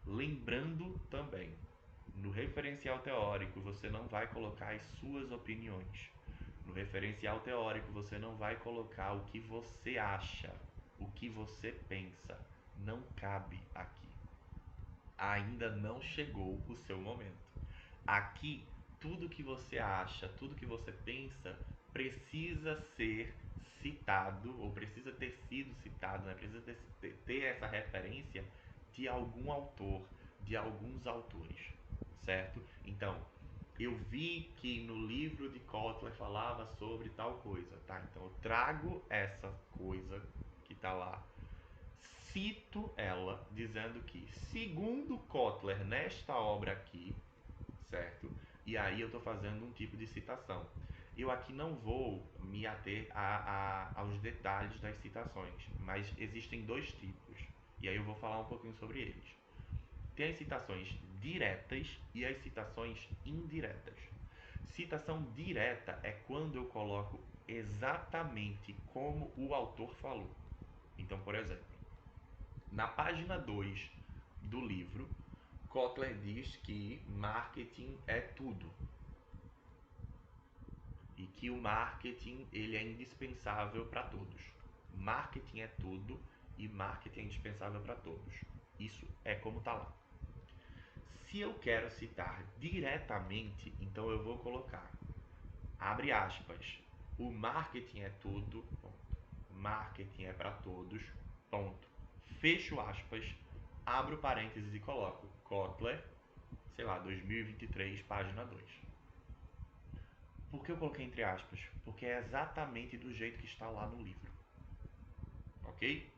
Lembrando também, no referencial teórico você não vai colocar as suas opiniões. No referencial teórico você não vai colocar o que você acha, o que você pensa. Não cabe aqui. Ainda não chegou o seu momento. Aqui, tudo que você acha, tudo que você pensa, precisa ser citado, ou precisa ter sido citado, né? Precisa ter essa referência de algum autor, de alguns autores, certo? Então, eu vi que no livro de Kotler falava sobre tal coisa, tá? Então eu trago essa coisa que tá lá, cito ela, dizendo que, segundo Kotler, nesta obra aqui, certo? E aí eu estou fazendo um tipo de citação. Eu aqui não vou me ater aos detalhes das citações, mas existem dois tipos, e aí eu vou falar um pouquinho sobre eles. Tem as citações diretas e as citações indiretas. Citação direta é quando eu coloco exatamente como o autor falou. Então, por exemplo, na página 2 do livro, Kotler diz que marketing é tudo e que o marketing ele é indispensável para todos. Marketing é tudo e marketing é indispensável para todos. Isso é como está lá. Se eu quero citar diretamente, então eu vou colocar, abre aspas, o marketing é tudo, ponto. Marketing é para todos, ponto. Fecho aspas, abro parênteses e coloco Kotler, sei lá, 2023, página 2. Por que eu coloquei entre aspas? Porque é exatamente do jeito que está lá no livro. Ok?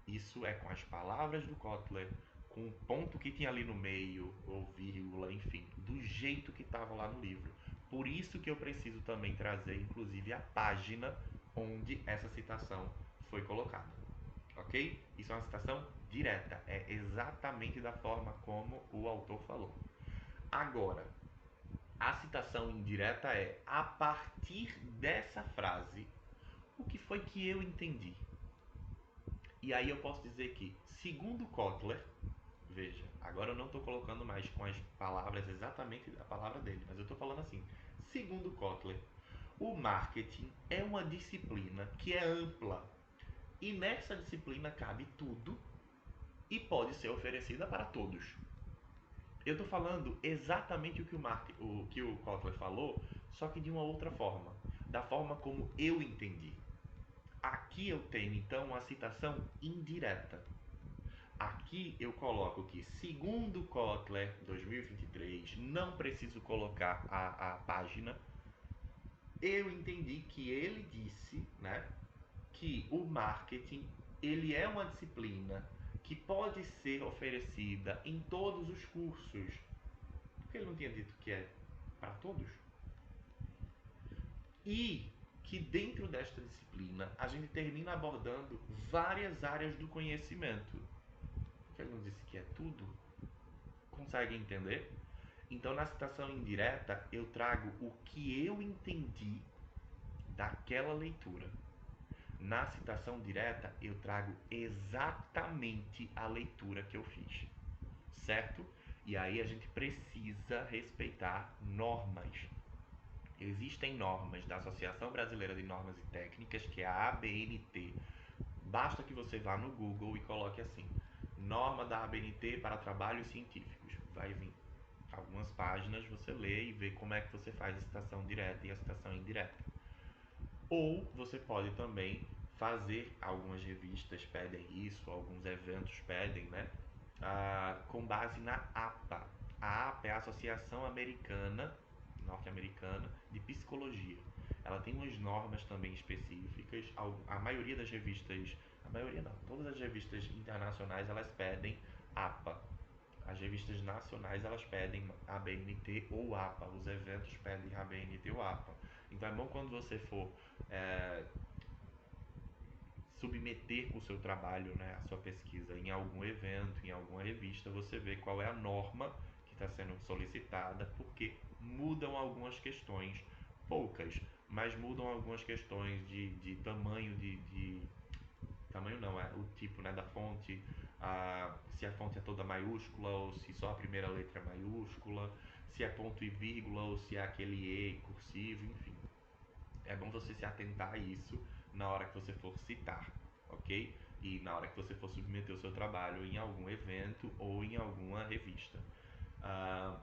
Isso é com as palavras do Kotler, com o ponto que tinha ali no meio, ou vírgula, enfim, do jeito que estava lá no livro. Por isso que eu preciso também trazer, inclusive, a página onde essa citação foi colocada. Ok? Isso é uma citação direta, é exatamente da forma como o autor falou. Agora, a citação indireta é a partir dessa frase, o que foi que eu entendi? E aí eu posso dizer que, segundo Kotler, veja, agora eu não estou colocando mais com as palavras exatamente a palavra dele, mas eu estou falando assim. Segundo Kotler, o marketing é uma disciplina que é ampla, E nessa disciplina cabe tudo e pode ser oferecida para todos. Eu estou falando exatamente o que o Kotler falou, só que de uma outra forma, da forma como eu entendi. Aqui eu tenho então a citação indireta. Aqui eu coloco que, segundo Kotler 2023, não preciso colocar a página. Eu entendi que ele disse, né, que o marketing ele é uma disciplina que pode ser oferecida em todos os cursos. Porque ele não tinha dito que é para todos? E que dentro desta disciplina a gente termina abordando várias áreas do conhecimento. Porque ele não disse que é tudo? Consegue entender? Então, na citação indireta, eu trago o que eu entendi daquela leitura. Na citação direta, eu trago exatamente a leitura que eu fiz, certo? E aí a gente precisa respeitar normas. Existem normas da Associação Brasileira de Normas e Técnicas, que é a ABNT. Basta que você vá no Google e coloque assim: norma da ABNT para trabalhos científicos. Vai vir algumas páginas, você lê e vê como é que você faz a citação direta e a citação indireta. Ou você pode também fazer, algumas revistas pedem isso, alguns eventos pedem, né? Com base na APA. A APA é a Associação Americana, Norte-Americana, de Psicologia. Ela tem umas normas também específicas. A maioria das revistas, a maioria não, todas as revistas internacionais elas pedem APA. As revistas nacionais elas pedem ABNT ou APA. Os eventos pedem ABNT ou APA. Então é bom quando você for é, submeter o seu trabalho, né, a sua pesquisa em algum evento, em alguma revista, você vê qual é a norma que está sendo solicitada, porque mudam algumas questões, poucas, mas mudam algumas questões de tamanho, tamanho não, é o tipo, né, da fonte, se a fonte é toda maiúscula ou se só a primeira letra é maiúscula, se é ponto e vírgula ou se é aquele E cursivo, enfim. É bom você se atentar a isso na hora que você for citar, ok? E na hora que você for submeter o seu trabalho em algum evento ou em alguma revista. Ah,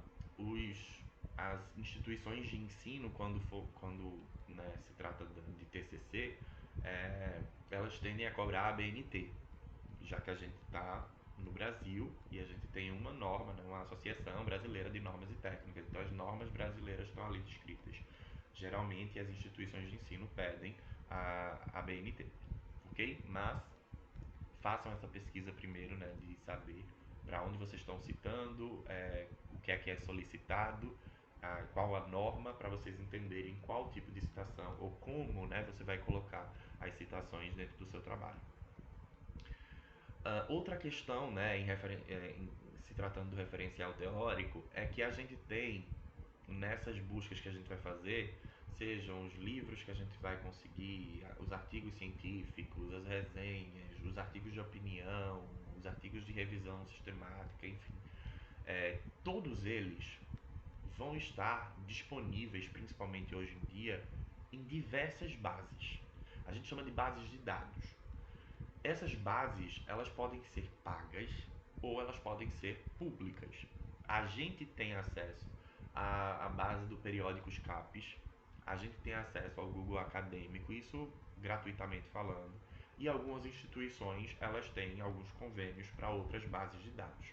as instituições de ensino, quando né, se trata de TCC, elas tendem a cobrar a BNT, já que a gente está no Brasil e a gente tem uma norma, né, uma Associação Brasileira de Normas e Técnicas. Então, as normas brasileiras estão ali descritas. Geralmente, as instituições de ensino pedem a BNT, ok? Mas façam essa pesquisa primeiro, né, de saber para onde vocês estão citando, o que é solicitado, qual a norma, para vocês entenderem qual tipo de citação ou como, né, você vai colocar as citações dentro do seu trabalho. Outra questão, né, se tratando do referencial teórico, é que a gente tem nessas buscas que a gente vai fazer, sejam os livros que a gente vai conseguir, os artigos científicos, as resenhas, os artigos de opinião, os artigos de revisão sistemática, enfim, todos eles vão estar disponíveis, principalmente hoje em dia, em diversas bases. A gente chama de bases de dados. Essas bases, elas podem ser pagas ou elas podem ser públicas. A gente tem acesso à base do periódicos CAPES, a gente tem acesso ao Google Acadêmico, isso gratuitamente falando, e algumas instituições, elas têm alguns convênios para outras bases de dados.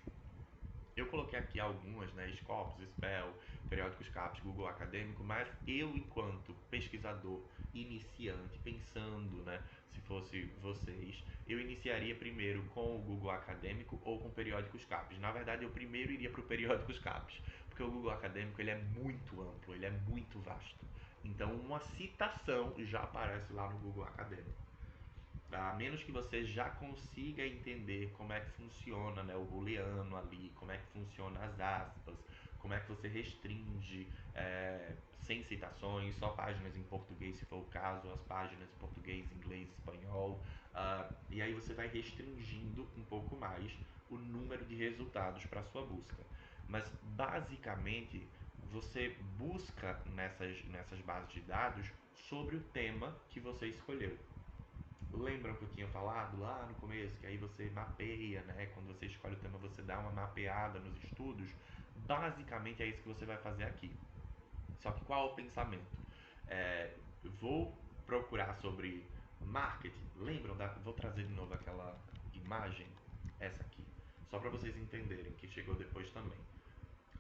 Eu coloquei aqui algumas, né, Scopus, Spell, periódicos CAPES, Google Acadêmico, mas eu, enquanto pesquisador iniciante, pensando, né, se fosse vocês, eu iniciaria primeiro com o Google Acadêmico ou com periódicos CAPES. Na verdade, eu primeiro iria para o periódicos CAPES, porque o Google Acadêmico ele é muito amplo, ele é muito vasto. Então, uma citação já aparece lá no Google Acadêmico. A menos que você já consiga entender como é que funciona, né, o booleano ali, como é que funciona as aspas, como é que você restringe sem citações, só páginas em português se for o caso, as páginas em português, inglês, espanhol, e aí você vai restringindo um pouco mais o número de resultados para sua busca. Mas basicamente você busca nessas bases de dados sobre o tema que você escolheu. Lembram que eu tinha falado lá no começo que aí você mapeia, né? Quando você escolhe o tema, você dá uma mapeada nos estudos. Basicamente é isso que você vai fazer aqui. Só que qual é o pensamento? Vou procurar sobre marketing. Lembram da. Vou trazer de novo aquela imagem, essa aqui, só para vocês entenderem que chegou depois também.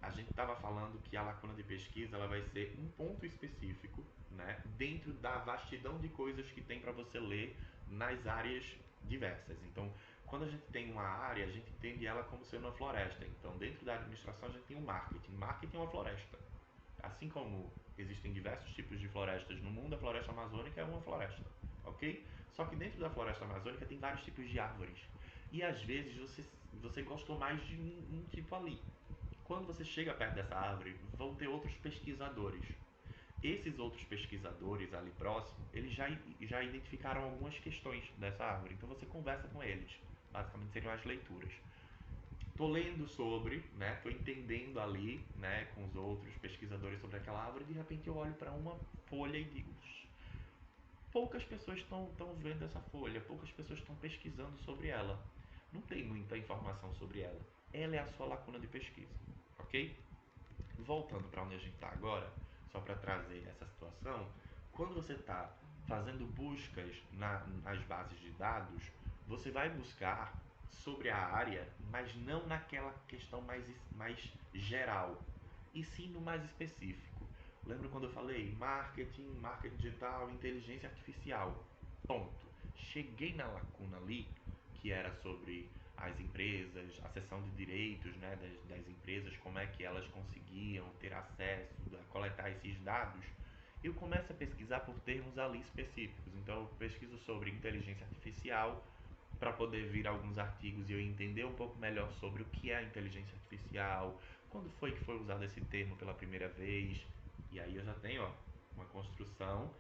A gente estava falando que a lacuna de pesquisa ela vai ser um ponto específico, né, dentro da vastidão de coisas que tem para você ler nas áreas diversas. Então, quando a gente tem uma área, a gente entende ela como sendo uma floresta. Então, dentro da administração, a gente tem o marketing. Marketing é uma floresta. Assim como existem diversos tipos de florestas no mundo, a floresta amazônica é uma floresta, ok? Só que dentro da floresta amazônica tem vários tipos de árvores. E às vezes você gostou mais de um tipo ali. Quando você chega perto dessa árvore, vão ter outros pesquisadores. Esses outros pesquisadores ali próximo, eles já identificaram algumas questões dessa árvore. Então você conversa com eles. Basicamente seriam as leituras. Tô lendo sobre, né? Tô entendendo ali, né, com os outros pesquisadores sobre aquela árvore, e de repente eu olho para uma folha e digo: poucas pessoas estão vendo essa folha, poucas pessoas estão pesquisando sobre ela. Não tem muita informação sobre ela. Ela é a sua lacuna de pesquisa, ok? Voltando para onde a gente está agora, só para trazer essa situação, quando você está fazendo buscas nas bases de dados, você vai buscar sobre a área, mas não naquela questão mais geral, e sim no mais específico. Lembra quando eu falei marketing, marketing digital, inteligência artificial? Ponto. Cheguei na lacuna ali, que era sobre as empresas, a seção de direitos, né, das empresas, como é que elas conseguiam ter acesso a coletar esses dados, eu começo a pesquisar por termos ali específicos. Então eu pesquiso sobre inteligência artificial para poder vir alguns artigos e eu entender um pouco melhor sobre o que é a inteligência artificial, quando foi que foi usado esse termo pela primeira vez, e aí eu já tenho uma construção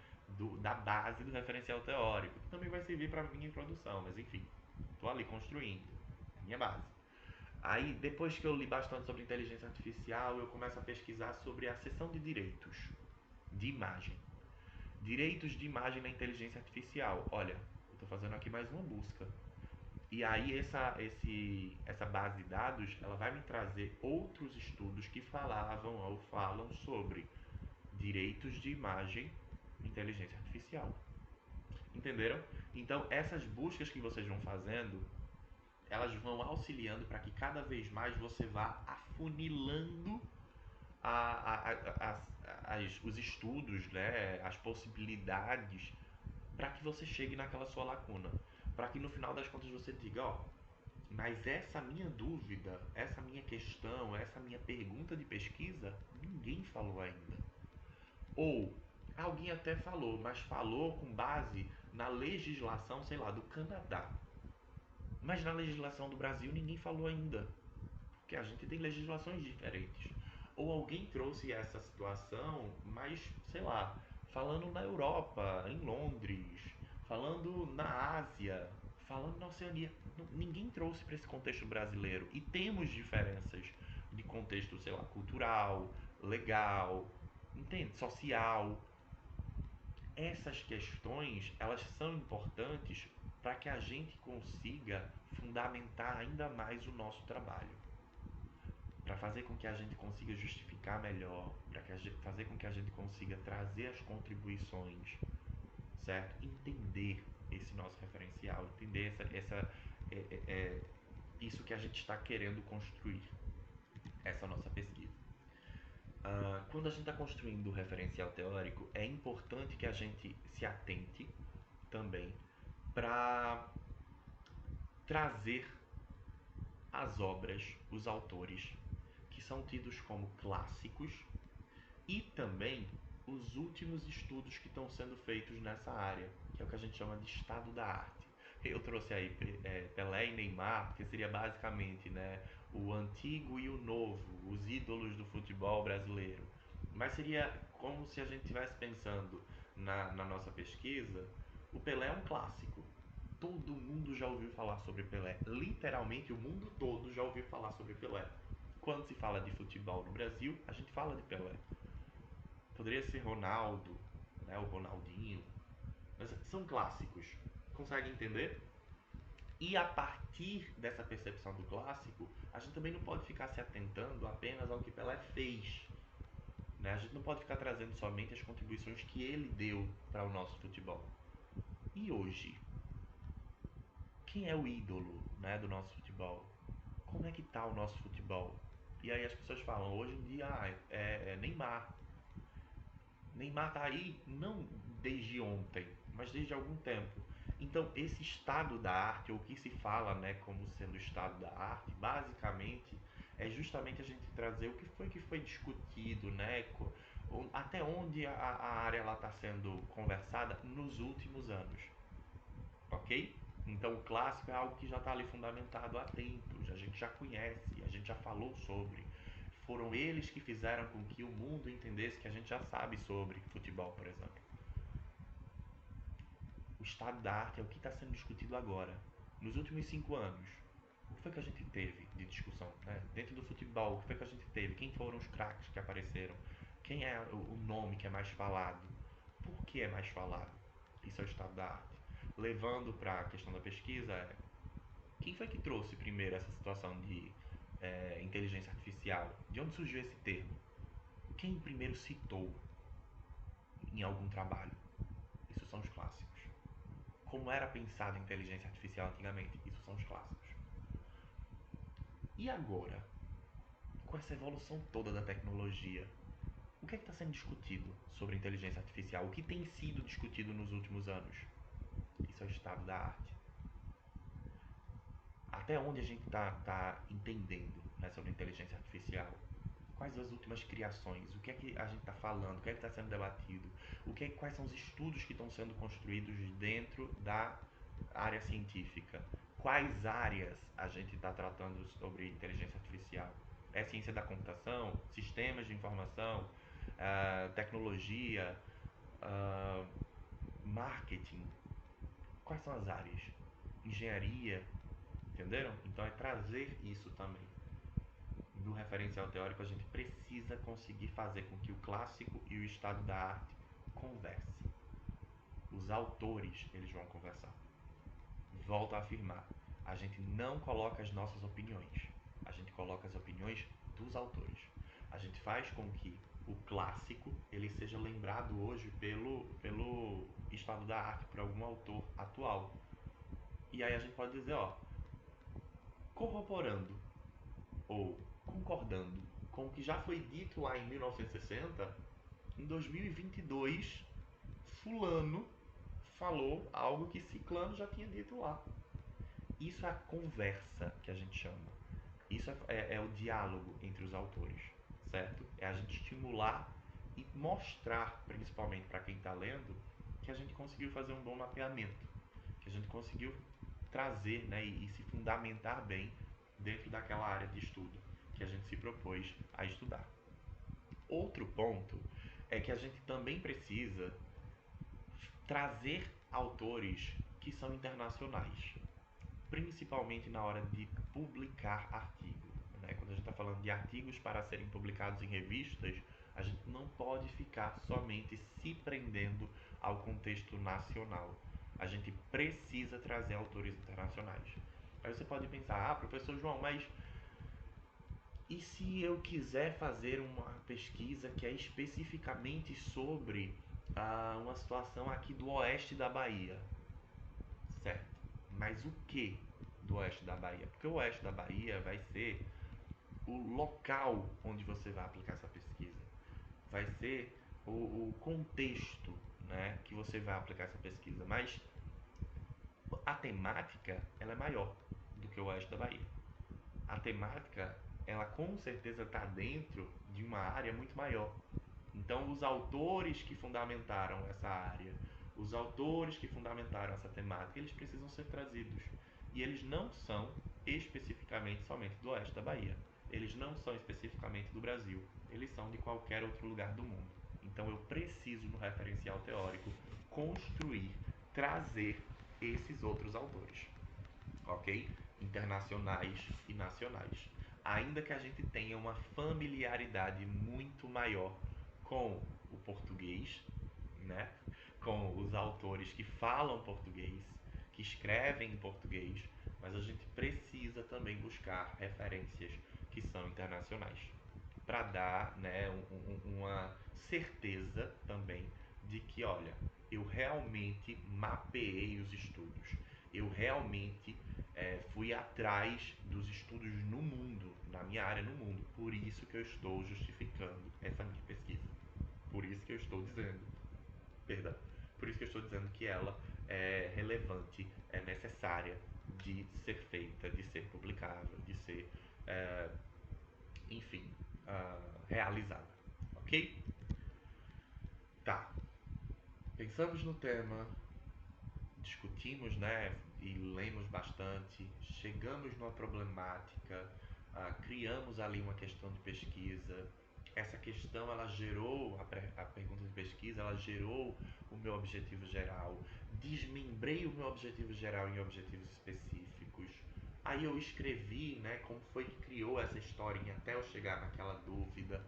da base do referencial teórico, que também vai servir para a minha introdução, mas enfim, estou ali construindo, é minha base. Aí, depois que eu li bastante sobre inteligência artificial, eu começo a pesquisar sobre a seção de direitos de imagem. Direitos de imagem na inteligência artificial. Olha, eu estou fazendo aqui mais uma busca. E aí essa base de dados, ela vai me trazer outros estudos que falavam ou falam sobre direitos de imagem e inteligência artificial. Entenderam? Então, essas buscas que vocês vão fazendo, elas vão auxiliando para que cada vez mais você vá afunilando os estudos, né, as possibilidades para que você chegue naquela sua lacuna. Para que no final das contas você diga, ó, mas essa minha dúvida, essa minha questão, essa minha pergunta de pesquisa, ninguém falou ainda. Ou alguém até falou, mas falou com base na legislação, sei lá, do Canadá. Mas na legislação do Brasil ninguém falou ainda, porque a gente tem legislações diferentes. Ou alguém trouxe essa situação, mas sei lá, falando na Europa, em Londres, falando na Ásia, falando na Oceania. Ninguém trouxe para esse contexto brasileiro. E temos diferenças de contexto, sei lá, cultural, legal, entende? Social. Essas questões, elas são importantes para que a gente consiga fundamentar ainda mais o nosso trabalho, para fazer com que a gente consiga justificar melhor, para fazer com que a gente consiga trazer as contribuições, certo? Entender esse nosso referencial, entender é, é, é, isso que a gente está querendo construir, essa nossa pesquisa. Quando a gente está construindo o referencial teórico, é importante que a gente se atente também para trazer as obras, os autores que são tidos como clássicos e também os últimos estudos que estão sendo feitos nessa área, que é o que a gente chama de estado da arte. Eu trouxe aí Pelé e Neymar, porque seria basicamente, né, o antigo e o novo, os ídolos do futebol brasileiro. Mas seria como se a gente estivesse pensando na nossa pesquisa, o Pelé é um clássico. Todo mundo já ouviu falar sobre Pelé. Literalmente o mundo todo já ouviu falar sobre Pelé. Quando se fala de futebol no Brasil, a gente fala de Pelé. Poderia ser Ronaldo, né, o Ronaldinho, mas são clássicos. Consegue entender? E a partir dessa percepção do clássico, a gente também não pode ficar se atentando apenas ao que Pelé fez. Né? A gente não pode ficar trazendo somente as contribuições que ele deu para o nosso futebol. E hoje? Quem é o ídolo, né, do nosso futebol? Como é que tá o nosso futebol? E aí as pessoas falam, hoje em dia, é Neymar. Neymar tá aí não desde ontem, mas desde algum tempo. Então, esse estado da arte, ou o que se fala, né, como sendo o estado da arte, basicamente é justamente a gente trazer o que foi discutido, né, até onde a área está sendo conversada nos últimos anos, ok? Então, o clássico é algo que já está ali fundamentado há tempos, a gente já conhece, a gente já falou sobre. Foram eles que fizeram com que o mundo entendesse que a gente já sabe sobre futebol, por exemplo. O estado da arte é o que está sendo discutido agora. Nos últimos 5 anos, o que foi que a gente teve de discussão? Né? Dentro do futebol, o que foi que a gente teve? Quem foram os craques que apareceram? Quem é o nome que é mais falado? Por que é mais falado? Isso é o estado da arte. Levando para a questão da pesquisa, quem foi que trouxe primeiro essa situação de inteligência artificial? De onde surgiu esse termo? Quem primeiro citou em algum trabalho? Isso são os clássicos. Como era pensada a inteligência artificial antigamente? Isso são os clássicos. E agora, com essa evolução toda da tecnologia, o que é que está sendo discutido sobre inteligência artificial? O que tem sido discutido nos últimos anos? Isso é o estado da arte. Até onde a gente está entendendo, né, sobre inteligência artificial? Quais as últimas criações? O que é que a gente está falando? O que é que está sendo debatido? Quais são os estudos que estão sendo construídos dentro da área científica? Quais áreas a gente está tratando sobre inteligência artificial? É ciência da computação, sistemas de informação, tecnologia, marketing? Quais são as áreas? Engenharia? Entenderam? Então é trazer isso também. No referencial teórico, a gente precisa conseguir fazer com que o clássico e o estado da arte conversem. Os autores, eles vão conversar. Volto a afirmar, a gente não coloca as nossas opiniões, a gente coloca as opiniões dos autores. A gente faz com que o clássico ele seja lembrado hoje pelo estado da arte, por algum autor atual. E aí a gente pode dizer, ó, corroborando ou concordando com o que já foi dito lá em 1960, em 2022, fulano falou algo que ciclano já tinha dito lá. Isso é a conversa que a gente chama. Isso é o diálogo entre os autores, certo? É a gente estimular e mostrar, principalmente para quem está lendo, que a gente conseguiu fazer um bom mapeamento, que a gente conseguiu trazer, né, e se fundamentar bem dentro daquela área de estudo que a gente se propôs a estudar. Outro ponto é que a gente também precisa trazer autores que são internacionais, principalmente na hora de publicar artigo. Né? Quando a gente está falando de artigos para serem publicados em revistas, a gente não pode ficar somente se prendendo ao contexto nacional. A gente precisa trazer autores internacionais. Aí você pode pensar, professor João, mas e se eu quiser fazer uma pesquisa que é especificamente sobre uma situação aqui do oeste da Bahia? Certo. Mas o que do oeste da Bahia? Porque o oeste da Bahia vai ser o local onde você vai aplicar essa pesquisa. Vai ser o contexto, né, que você vai aplicar essa pesquisa. Mas a temática ela é maior do que o oeste da Bahia. A temática ela com certeza está dentro de uma área muito maior. Então, os autores que fundamentaram essa área, os autores que fundamentaram essa temática, eles precisam ser trazidos. E eles não são especificamente somente do oeste da Bahia. Eles não são especificamente do Brasil. Eles são de qualquer outro lugar do mundo. Então, eu preciso, no referencial teórico, construir, trazer esses outros autores. Ok? Internacionais e nacionais. Ainda que a gente tenha uma familiaridade muito maior com o português, né? Com os autores que falam português, que escrevem em português, mas a gente precisa também buscar referências que são internacionais para dar, né, uma certeza também de que, olha, eu realmente mapeei os estudos, eu realmente fui atrás dos estudos no mundo, na minha área no mundo, por isso que eu estou justificando essa minha pesquisa, por isso que eu estou dizendo, perdão, por isso que eu estou dizendo que ela é relevante, é necessária de ser feita, de ser publicável, de ser, é, enfim, realizada, ok? Tá, pensamos no tema, discutimos, né, e lemos bastante, chegamos numa problemática, criamos ali uma questão de pesquisa. Essa questão ela gerou a pergunta de pesquisa, ela gerou o meu objetivo geral. Desmembrei o meu objetivo geral em objetivos específicos. Aí eu escrevi, né, como foi que criou essa historinha até eu chegar naquela dúvida.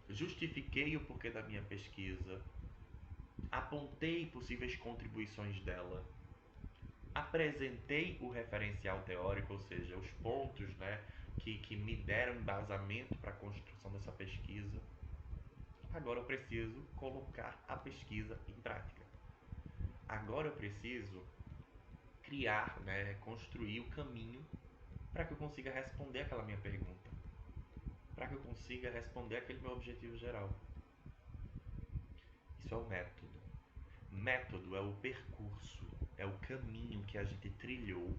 Justifiquei o porquê da minha pesquisa, apontei possíveis contribuições dela, apresentei o referencial teórico, ou seja, os pontos, né, que me deram embasamento para a construção dessa pesquisa. Agora eu preciso colocar a pesquisa em prática. Agora eu preciso criar, né, construir o caminho para que eu consiga responder aquela minha pergunta, para que eu consiga responder aquele meu objetivo geral. Isso é o método. Método é o percurso, é o caminho que a gente trilhou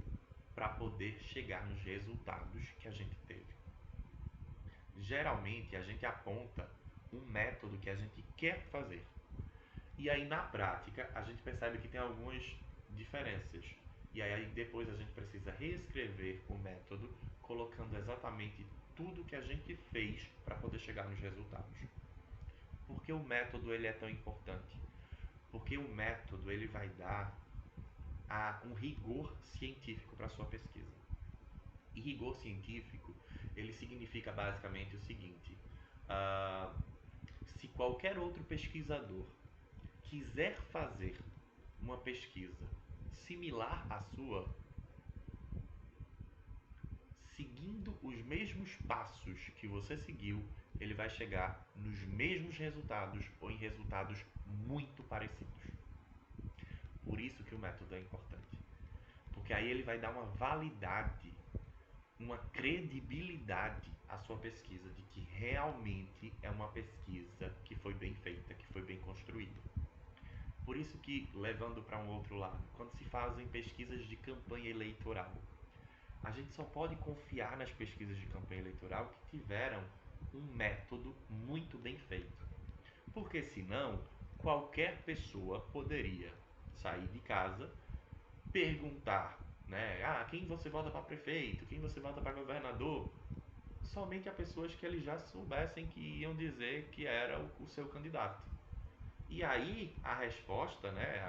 para poder chegar nos resultados que a gente teve. Geralmente a gente aponta um método que a gente quer fazer. E aí na prática a gente percebe que tem algumas diferenças. E aí depois a gente precisa reescrever o método colocando exatamente tudo que a gente fez para poder chegar nos resultados. Por que o método ele é tão importante? Porque o método ele vai dar um rigor científico para a sua pesquisa. E rigor científico ele significa basicamente o seguinte: uh, se qualquer outro pesquisador quiser fazer uma pesquisa similar à sua, seguindo os mesmos passos que você seguiu, ele vai chegar nos mesmos resultados ou em resultados muito parecidos. Por isso que o método é importante. Porque aí ele vai dar uma validade, uma credibilidade à sua pesquisa de que realmente é uma pesquisa que foi bem feita, que foi bem construída. Por isso que, levando para um outro lado, quando se fazem pesquisas de campanha eleitoral, a gente só pode confiar nas pesquisas de campanha eleitoral que tiveram um método muito bem feito. Porque senão, qualquer pessoa poderia sair de casa, perguntar, né, quem você vota para prefeito, quem você vota para governador, somente a pessoas que eles já soubessem que iam dizer que era o seu candidato. E aí a resposta, né,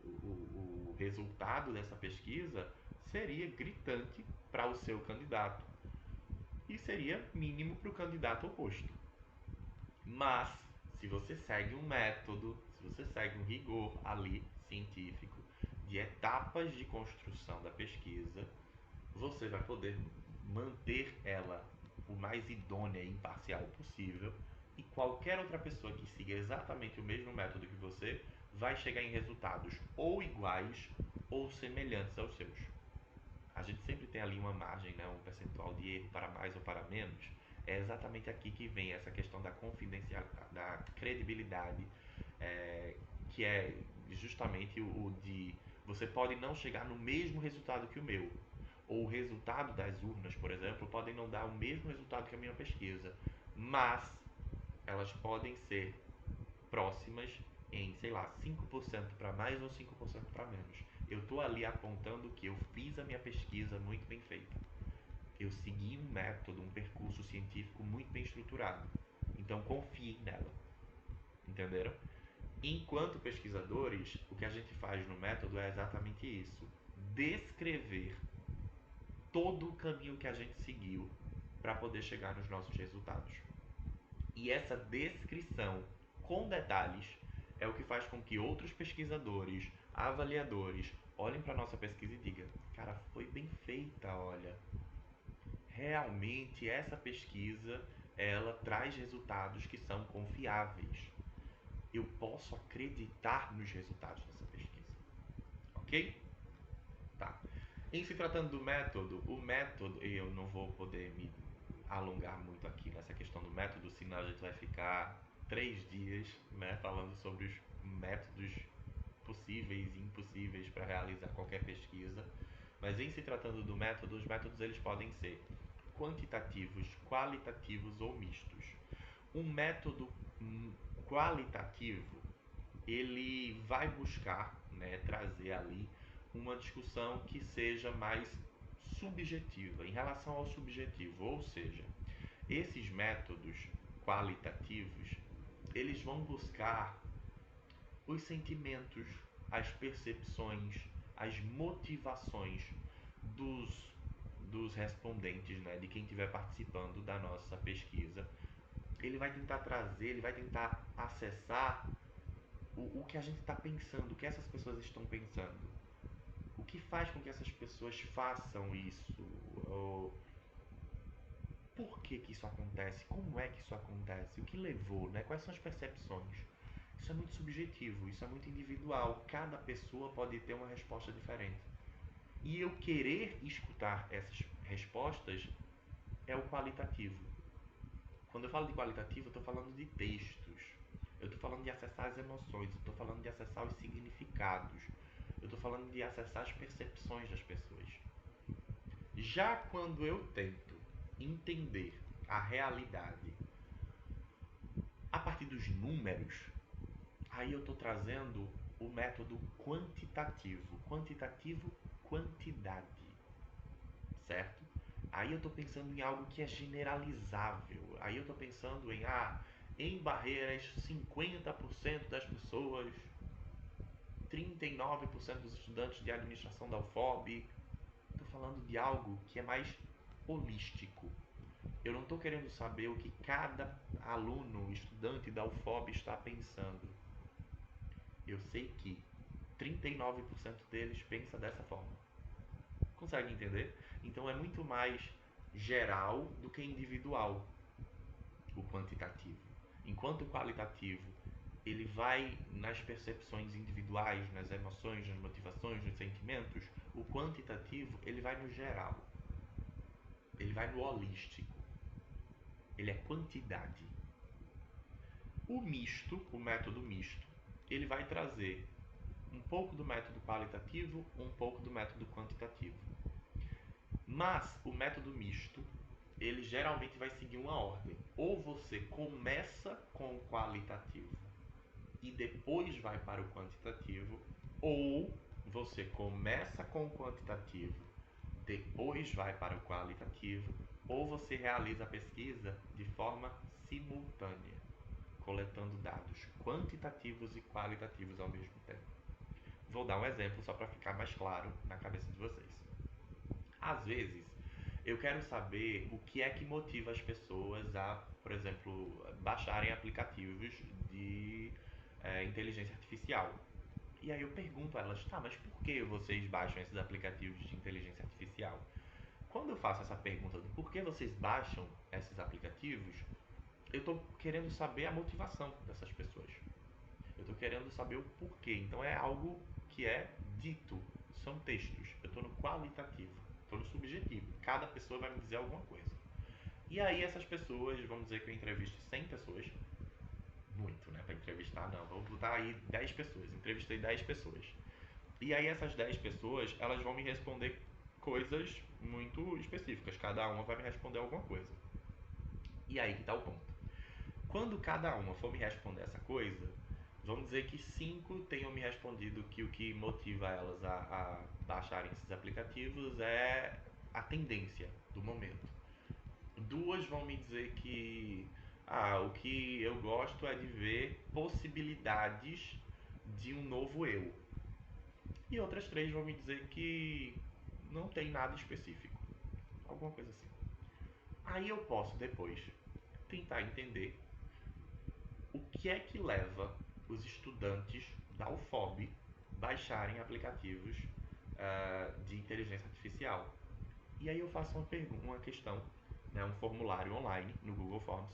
o resultado dessa pesquisa seria gritante para o seu candidato e seria mínimo para o candidato oposto. Mas, se você segue um método, se você segue um rigor ali científico de etapas de construção da pesquisa, você vai poder manter ela o mais idônea e imparcial possível e qualquer outra pessoa que siga exatamente o mesmo método que você vai chegar em resultados ou iguais ou semelhantes aos seus. A gente sempre tem ali uma margem, né, um percentual de erro para mais ou para menos. É exatamente aqui que vem essa questão da confidencialidade, da credibilidade, que é justamente o de você pode não chegar no mesmo resultado que o meu, ou o resultado das urnas, por exemplo, podem não dar o mesmo resultado que a minha pesquisa, mas elas podem ser próximas em, sei lá, 5% para mais ou 5% para menos. Eu estou ali apontando que eu fiz a minha pesquisa muito bem feita. Eu segui um método, um percurso científico muito bem estruturado. Então confie nela. Entenderam? Enquanto pesquisadores, o que a gente faz no método é exatamente isso: descrever todo o caminho que a gente seguiu para poder chegar nos nossos resultados. E essa descrição com detalhes é o que faz com que outros pesquisadores, avaliadores, olhem para a nossa pesquisa e digam, cara, foi bem feita, olha. Realmente essa pesquisa, ela traz resultados que são confiáveis. Eu posso acreditar nos resultados dessa pesquisa. Ok? Tá. Em se tratando do método, o método, eu não vou poder me alongar muito aqui nessa questão do método, senão a gente vai ficar 3 dias, né, falando sobre os métodos possíveis e impossíveis para realizar qualquer pesquisa. Mas em se tratando do método, os métodos eles podem ser quantitativos, qualitativos ou mistos. Um método qualitativo, ele vai buscar, né, trazer ali uma discussão que seja mais subjetiva, em relação ao subjetivo, ou seja, esses métodos qualitativos, eles vão buscar os sentimentos, as percepções, as motivações dos, dos respondentes, né, de quem estiver participando da nossa pesquisa. Ele vai tentar trazer, ele vai tentar acessar o que a gente está pensando, o que essas pessoas estão pensando. O que faz com que essas pessoas façam isso? Ou por que que isso acontece? Como é que isso acontece? O que levou, né? Quais são as percepções? Isso é muito subjetivo, isso é muito individual. Cada pessoa pode ter uma resposta diferente. E eu querer escutar essas respostas é o qualitativo. Quando eu falo de qualitativo, eu estou falando de textos. Eu estou falando de acessar as emoções, eu estou falando de acessar os significados. Eu estou falando de acessar as percepções das pessoas. Já quando eu tento entender a realidade a partir dos números, aí eu estou trazendo o método quantitativo. Quantitativo, quantidade, certo? Aí eu estou pensando em algo que é generalizável. Aí eu estou pensando em Barreiras, 50% das pessoas, 39% dos estudantes de administração da UFOB. Estou falando de algo que é mais holístico. Eu não estou querendo saber o que cada aluno, estudante da UFOB está pensando. Eu sei que 39% deles pensa dessa forma. Consegue entender? Então é muito mais geral do que individual o quantitativo. Enquanto o qualitativo ele vai nas percepções individuais, nas emoções, nas motivações, nos sentimentos, o quantitativo ele vai no geral. Ele vai no holístico. Ele é quantidade. O misto, o método misto, ele vai trazer um pouco do método qualitativo, um pouco do método quantitativo. Mas o método misto, ele geralmente vai seguir uma ordem. Ou você começa com o qualitativo e depois vai para o quantitativo, ou você começa com o quantitativo, depois vai para o qualitativo, ou você realiza a pesquisa de forma simultânea, coletando dados quantitativos e qualitativos ao mesmo tempo. Vou dar um exemplo só para ficar mais claro na cabeça de vocês. Às vezes, eu quero saber o que é que motiva as pessoas a, por exemplo, baixarem aplicativos de inteligência artificial. E aí eu pergunto a elas, tá, mas por que vocês baixam esses aplicativos de inteligência artificial? Quando eu faço essa pergunta do porquê vocês baixam esses aplicativos, eu estou querendo saber a motivação dessas pessoas. Eu estou querendo saber o porquê. Então é algo que é dito, são textos. Eu estou no qualitativo, estou no subjetivo. Cada pessoa vai me dizer alguma coisa. E aí essas pessoas, vamos dizer que eu entreviste 100 pessoas, muito, né, para entrevistar, não, vou botar aí 10 pessoas, entrevistei 10 pessoas. E aí essas 10 pessoas, elas vão me responder coisas muito específicas, cada uma vai me responder alguma coisa. E aí que está o ponto. Quando cada uma for me responder essa coisa, vamos dizer que 5 tenham me respondido que o que motiva elas a baixarem esses aplicativos é a tendência do momento. 2 vão me dizer que o que eu gosto é de ver possibilidades de um novo eu. E outras 3 vão me dizer que não tem nada específico. Alguma coisa assim. Aí eu posso depois tentar entender o que é que leva os estudantes da UFOB baixarem aplicativos de inteligência artificial. E aí eu faço uma questão, né, um formulário online no Google Forms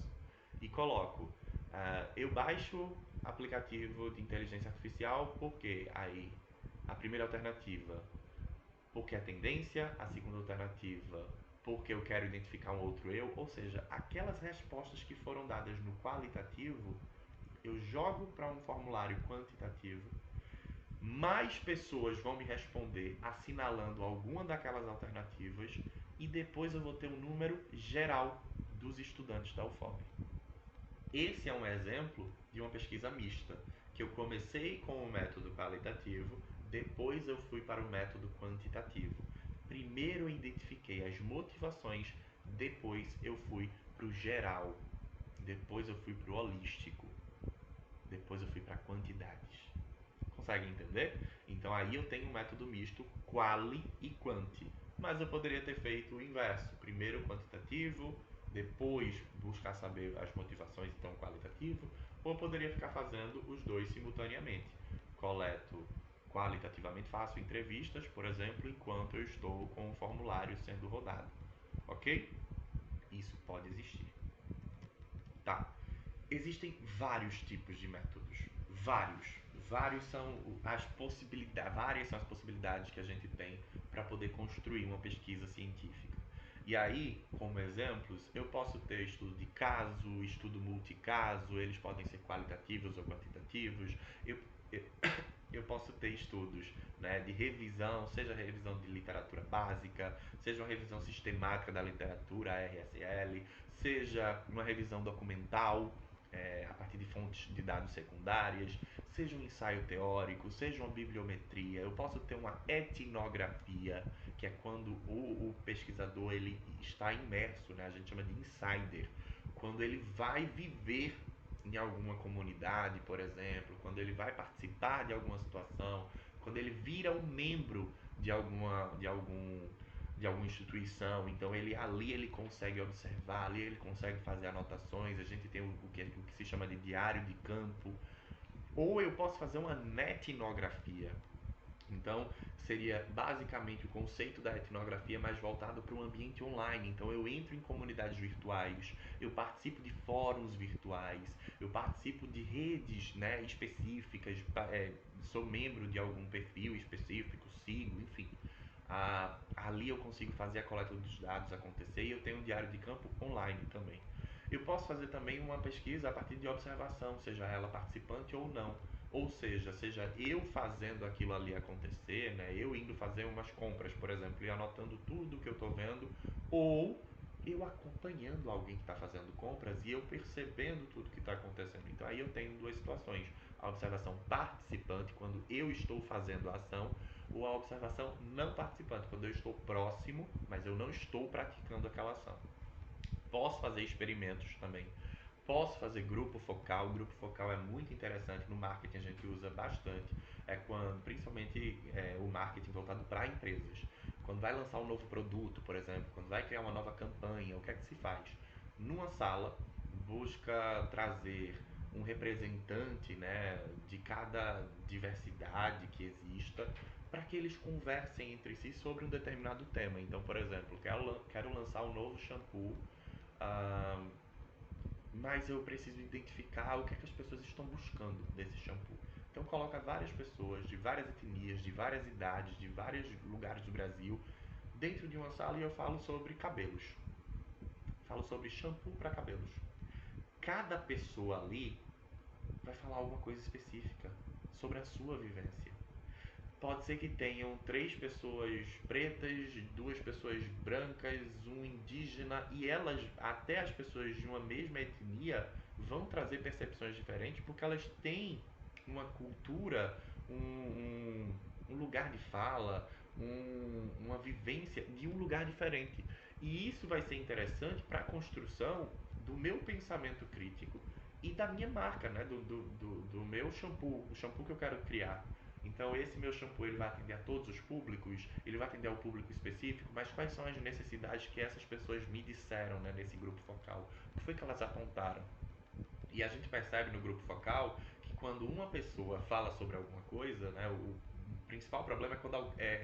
e coloco, eu baixo aplicativo de inteligência artificial porque aí a primeira alternativa porque é tendência, a segunda alternativa porque eu quero identificar um outro eu, ou seja, aquelas respostas que foram dadas no qualitativo, eu jogo para um formulário quantitativo, mais pessoas vão me responder assinalando alguma daquelas alternativas e depois eu vou ter um número geral dos estudantes da UFOP. Esse é um exemplo de uma pesquisa mista, que eu comecei com o método qualitativo, depois eu fui para o método quantitativo. Primeiro eu identifiquei as motivações, depois eu fui para o geral, depois eu fui para o holístico, depois eu fui para quantidades. Consegue entender? Então aí eu tenho um método misto, quali e quanti. Mas eu poderia ter feito o inverso. Primeiro quantitativo, depois buscar saber as motivações, então qualitativo. Ou eu poderia ficar fazendo os dois simultaneamente. Coleto qualitativamente, faço entrevistas, por exemplo, enquanto eu estou com o formulário sendo rodado. Ok? Isso pode existir. Tá. Existem vários tipos de métodos. Vários. Vários são as possibilidades, várias são as possibilidades que a gente tem para poder construir uma pesquisa científica. E aí, como exemplos, eu posso ter estudo de caso, estudo multicaso, eles podem ser qualitativos ou quantitativos. Eu, eu posso ter estudos, né, de revisão, seja revisão de literatura básica, seja uma revisão sistemática da literatura, RSL, seja uma revisão documental, a partir de fontes de dados secundárias, seja um ensaio teórico, seja uma bibliometria. Eu posso ter uma etnografia, que é quando o pesquisador ele está imerso, né? A gente chama de insider, quando ele vai viver em alguma comunidade, por exemplo, quando ele vai participar de alguma situação, quando ele vira um membro de alguma instituição, então ele ali ele consegue observar, ali ele consegue fazer anotações, a gente tem o que se chama de diário de campo, ou eu posso fazer uma netnografia. Então, seria basicamente o conceito da etnografia mais voltado para o ambiente online. Então, eu entro em comunidades virtuais, eu participo de fóruns virtuais, eu participo de redes, né, específicas, sou membro de algum perfil específico, sigo, enfim. Ali eu consigo fazer a coleta dos dados acontecer e eu tenho um diário de campo online também. Eu posso fazer também uma pesquisa a partir de observação, seja ela participante ou não. Ou seja eu fazendo aquilo ali acontecer, né? Eu indo fazer umas compras, por exemplo, e anotando tudo que eu estou vendo, ou eu acompanhando alguém que está fazendo compras e eu percebendo tudo que está acontecendo. Então aí eu tenho duas situações: a observação participante, quando eu estou fazendo a ação, ou a observação não participante, quando eu estou próximo, mas eu não estou praticando aquela ação. Posso fazer experimentos também. Posso fazer grupo focal. O grupo focal é muito interessante. No marketing a gente usa bastante. É quando, principalmente o marketing voltado para empresas. Quando vai lançar um novo produto, por exemplo, quando vai criar uma nova campanha, o que é que se faz? Numa sala, busca trazer um representante, né, de cada diversidade que exista para que eles conversem entre si sobre um determinado tema. Então, por exemplo, quero lançar um novo shampoo, ah, mas eu preciso identificar o que é que as pessoas estão buscando desse shampoo. Então coloca várias pessoas de várias etnias, de várias idades, de vários lugares do Brasil dentro de uma sala e eu falo sobre cabelos. Falo sobre shampoo para cabelos. Cada pessoa ali vai falar alguma coisa específica sobre a sua vivência. Pode ser que tenham três pessoas pretas, duas pessoas brancas, um indígena, e elas, até as pessoas de uma mesma etnia, vão trazer percepções diferentes porque elas têm uma cultura, um lugar de fala, uma vivência de um lugar diferente. E isso vai ser interessante para a construção do meu pensamento crítico e da minha marca, né? do meu shampoo, o shampoo que eu quero criar. Então esse meu shampoo ele vai atender a todos os públicos, ele vai atender ao público específico, mas quais são as necessidades que essas pessoas me disseram, né, nesse grupo focal? O que foi que elas apontaram? E a gente percebe no grupo focal que quando uma pessoa fala sobre alguma coisa, né, principal problema é quando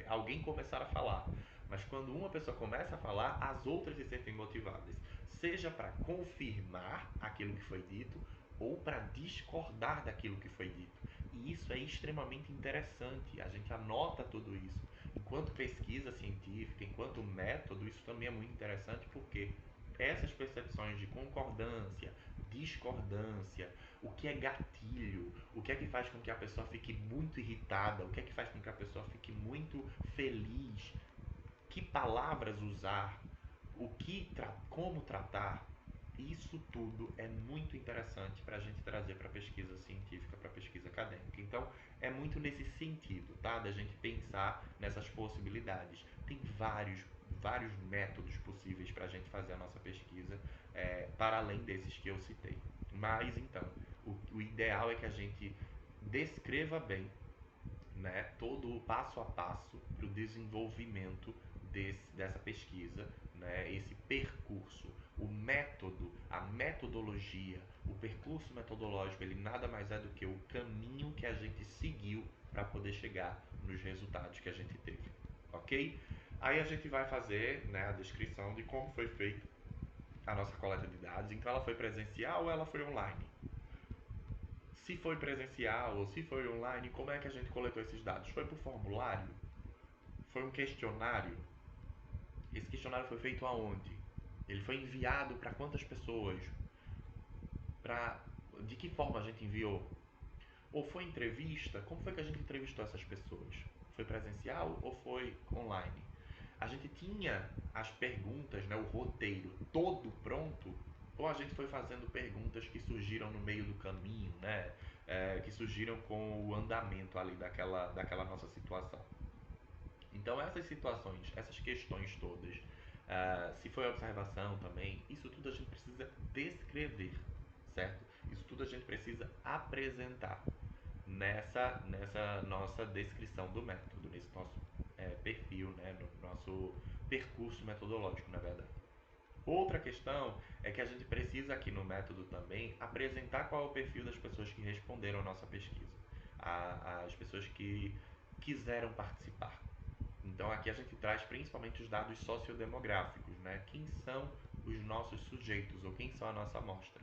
alguém começar a falar. Mas quando uma pessoa começa a falar, as outras se sentem motivadas. Seja para confirmar aquilo que foi dito ou para discordar daquilo que foi dito. E isso é extremamente interessante. A gente anota tudo isso. Enquanto pesquisa científica, enquanto método, isso também é muito interessante porque essas percepções de concordância, discordância, o que é gatilho, o que é que faz com que a pessoa fique muito irritada, o que é que faz com que a pessoa fique muito feliz, que palavras usar, como tratar, isso tudo é muito interessante para a gente trazer para a pesquisa científica, para a pesquisa acadêmica. Então, é muito nesse sentido, tá? Da gente pensar nessas possibilidades. Tem vários métodos possíveis para a gente fazer a nossa pesquisa, para além desses que eu citei. Mas, então, o ideal é que a gente descreva bem, né, todo o passo a passo para o desenvolvimento dessa pesquisa, né, esse percurso, o método, a metodologia, o percurso metodológico, ele nada mais é do que o caminho que a gente seguiu para poder chegar nos resultados que a gente teve, ok? Aí a gente vai fazer, né, a descrição de como foi feita a nossa coleta de dados. Então ela foi presencial ou ela foi online? Se foi presencial ou se foi online, como é que a gente coletou esses dados? Foi por formulário? Foi um questionário? Esse questionário foi feito aonde? Ele foi enviado para quantas pessoas? Pra... De que forma a gente enviou? Ou foi entrevista? Como foi que a gente entrevistou essas pessoas? Foi presencial ou foi online? A gente tinha as perguntas, né, o roteiro todo pronto, ou a gente foi fazendo perguntas que surgiram no meio do caminho, né? Que surgiram com o andamento ali daquela nossa situação. Então essas situações, essas questões todas, se foi observação também, isso tudo a gente precisa descrever, certo? Isso tudo a gente precisa apresentar nessa nossa descrição do método, nesse nosso perfil, né, no nosso percurso metodológico, na verdade. Outra questão é que a gente precisa aqui no método também apresentar qual é o perfil das pessoas que responderam à nossa pesquisa, as pessoas que quiseram participar. Então aqui a gente traz principalmente os dados sociodemográficos, né? Quem são os nossos sujeitos ou quem são a nossa amostra.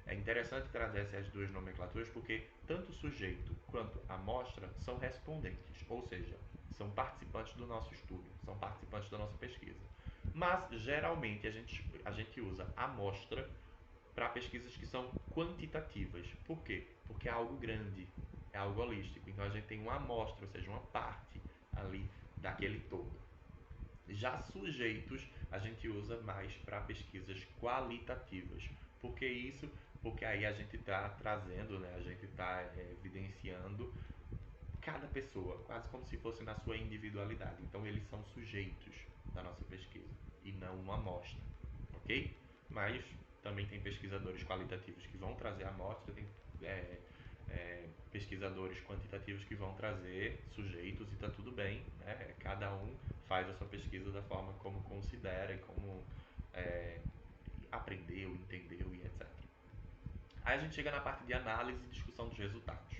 É interessante trazer essas duas nomenclaturas porque tanto o sujeito quanto a amostra são respondentes, ou seja, são participantes do nosso estudo, são participantes da nossa pesquisa. Mas geralmente a gente usa amostra para pesquisas que são quantitativas. Por quê? Porque é algo grande, é algo holístico. Então a gente tem uma amostra, ou seja, uma parte ali daquele todo. Já sujeitos a gente usa mais para pesquisas qualitativas. Por que isso? Porque aí a gente está trazendo, né, a gente está evidenciando cada pessoa, quase como se fosse na sua individualidade. Então eles são sujeitos da nossa pesquisa e não uma amostra, ok? Mas também tem pesquisadores qualitativos que vão trazer a amostra, tem pesquisadores quantitativos que vão trazer sujeitos e está tudo bem, né? Cada um faz a sua pesquisa da forma como considera e como é, aprendeu, entendeu e etc. Aí a gente chega na parte de análise e discussão dos resultados.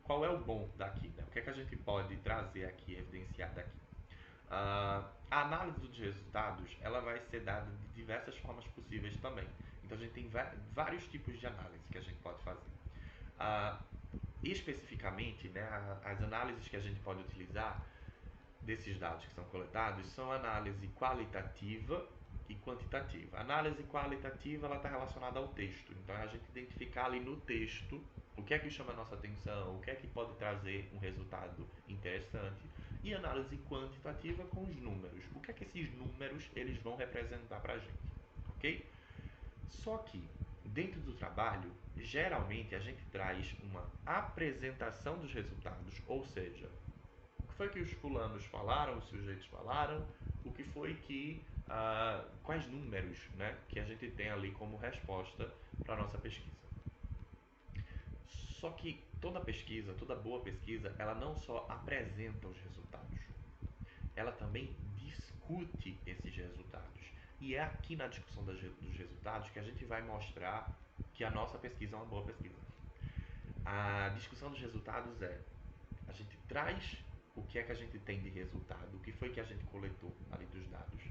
Qual é o bom daqui? Né? O que é que a gente pode trazer aqui, evidenciar daqui? A análise dos resultados ela vai ser dada de diversas formas possíveis também. Então a gente tem vários tipos de análise que a gente pode fazer. Especificamente, né, as análises que a gente pode utilizar desses dados que são coletados são análise qualitativa e quantitativa. A análise qualitativa está relacionada ao texto, então é a gente identificar ali no texto o que é que chama a nossa atenção, o que é que pode trazer um resultado interessante, e análise quantitativa com os números, o que é que esses números eles vão representar para a gente, ok? Só que dentro do trabalho, geralmente a gente traz uma apresentação dos resultados, ou seja, o que foi que os fulanos falaram, os sujeitos falaram, o que foi que quais números, né, que a gente tem ali como resposta para a nossa pesquisa. Só que toda pesquisa, toda boa pesquisa, ela não só apresenta os resultados, ela também discute esses resultados. E é aqui na discussão dos resultados que a gente vai mostrar que a nossa pesquisa é uma boa pesquisa. A discussão dos resultados a gente traz o que é que a gente tem de resultado, o que foi que a gente coletou ali dos dados.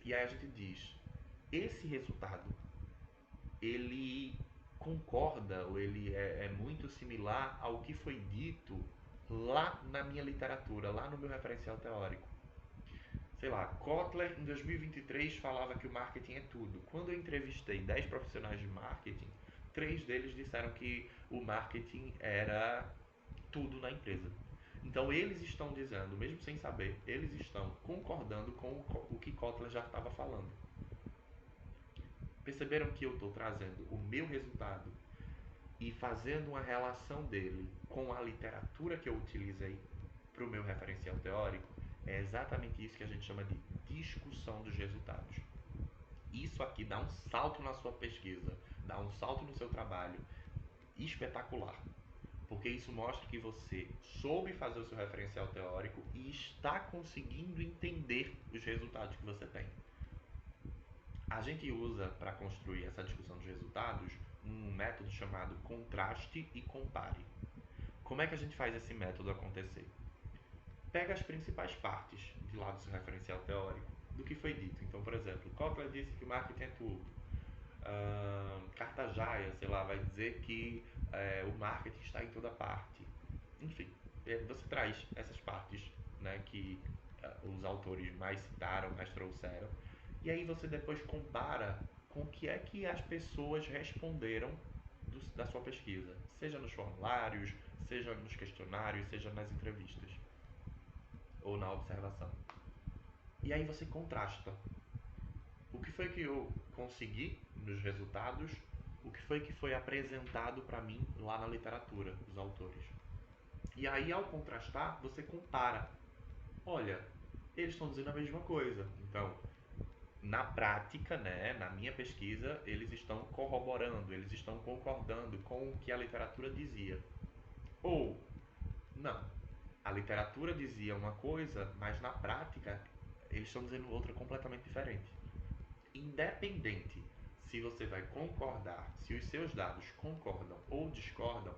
E aí a gente diz, esse resultado, ele concorda, ou ele é muito similar ao que foi dito lá na minha literatura, lá no meu referencial teórico. Sei lá, Kotler em 2023 falava que o marketing é tudo. Quando eu entrevistei 10 profissionais de marketing, 3 deles disseram que o marketing era tudo na empresa. Então eles estão dizendo, mesmo sem saber, eles estão concordando com o que Kotler já estava falando. Perceberam que eu estou trazendo o meu resultado e fazendo uma relação dele com a literatura que eu utilizei para o meu referencial teórico? É exatamente isso que a gente chama de discussão dos resultados. Isso aqui dá um salto na sua pesquisa, dá um salto no seu trabalho espetacular. Porque isso mostra que você soube fazer o seu referencial teórico e está conseguindo entender os resultados que você tem. A gente usa para construir essa discussão dos resultados um método chamado contraste e compare. Como é que a gente faz esse método acontecer? Pega as principais partes de lá do seu referencial teórico, do que foi dito. Então, por exemplo, Kotler disse que marketing é tudo. Cartajaia, sei lá, vai dizer que o marketing está em toda parte. Enfim, você traz essas partes, né, que os autores mais citaram, mais trouxeram, e aí você depois compara com o que é que as pessoas responderam da sua pesquisa, seja nos formulários, seja nos questionários, seja nas entrevistas ou na observação. E aí você contrasta o que foi que eu consegui nos resultados, o que foi apresentado para mim lá na literatura, dos autores. E aí, ao contrastar, você compara. Olha, eles estão dizendo a mesma coisa. Então, na prática, né, na minha pesquisa, eles estão corroborando, eles estão concordando com o que a literatura dizia. Ou, não, a literatura dizia uma coisa, mas na prática eles estão dizendo outra completamente diferente. Independente se você vai concordar, se os seus dados concordam ou discordam,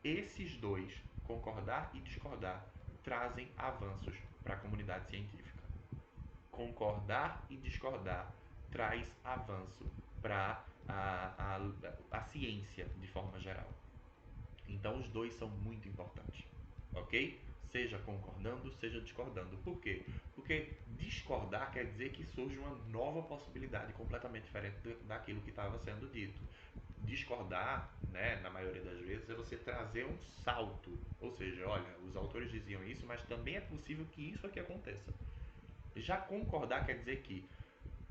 esses dois, concordar e discordar, trazem avanços para a comunidade científica. Concordar e discordar traz avanço para a ciência de forma geral. Então os dois são muito importantes, ok? Seja concordando, seja discordando. Por quê? Porque discordar quer dizer que surge uma nova possibilidade completamente diferente daquilo que estava sendo dito. Discordar, né, na maioria das vezes, é você trazer um salto. Ou seja, olha, os autores diziam isso, mas também é possível que isso aqui aconteça. Já concordar quer dizer que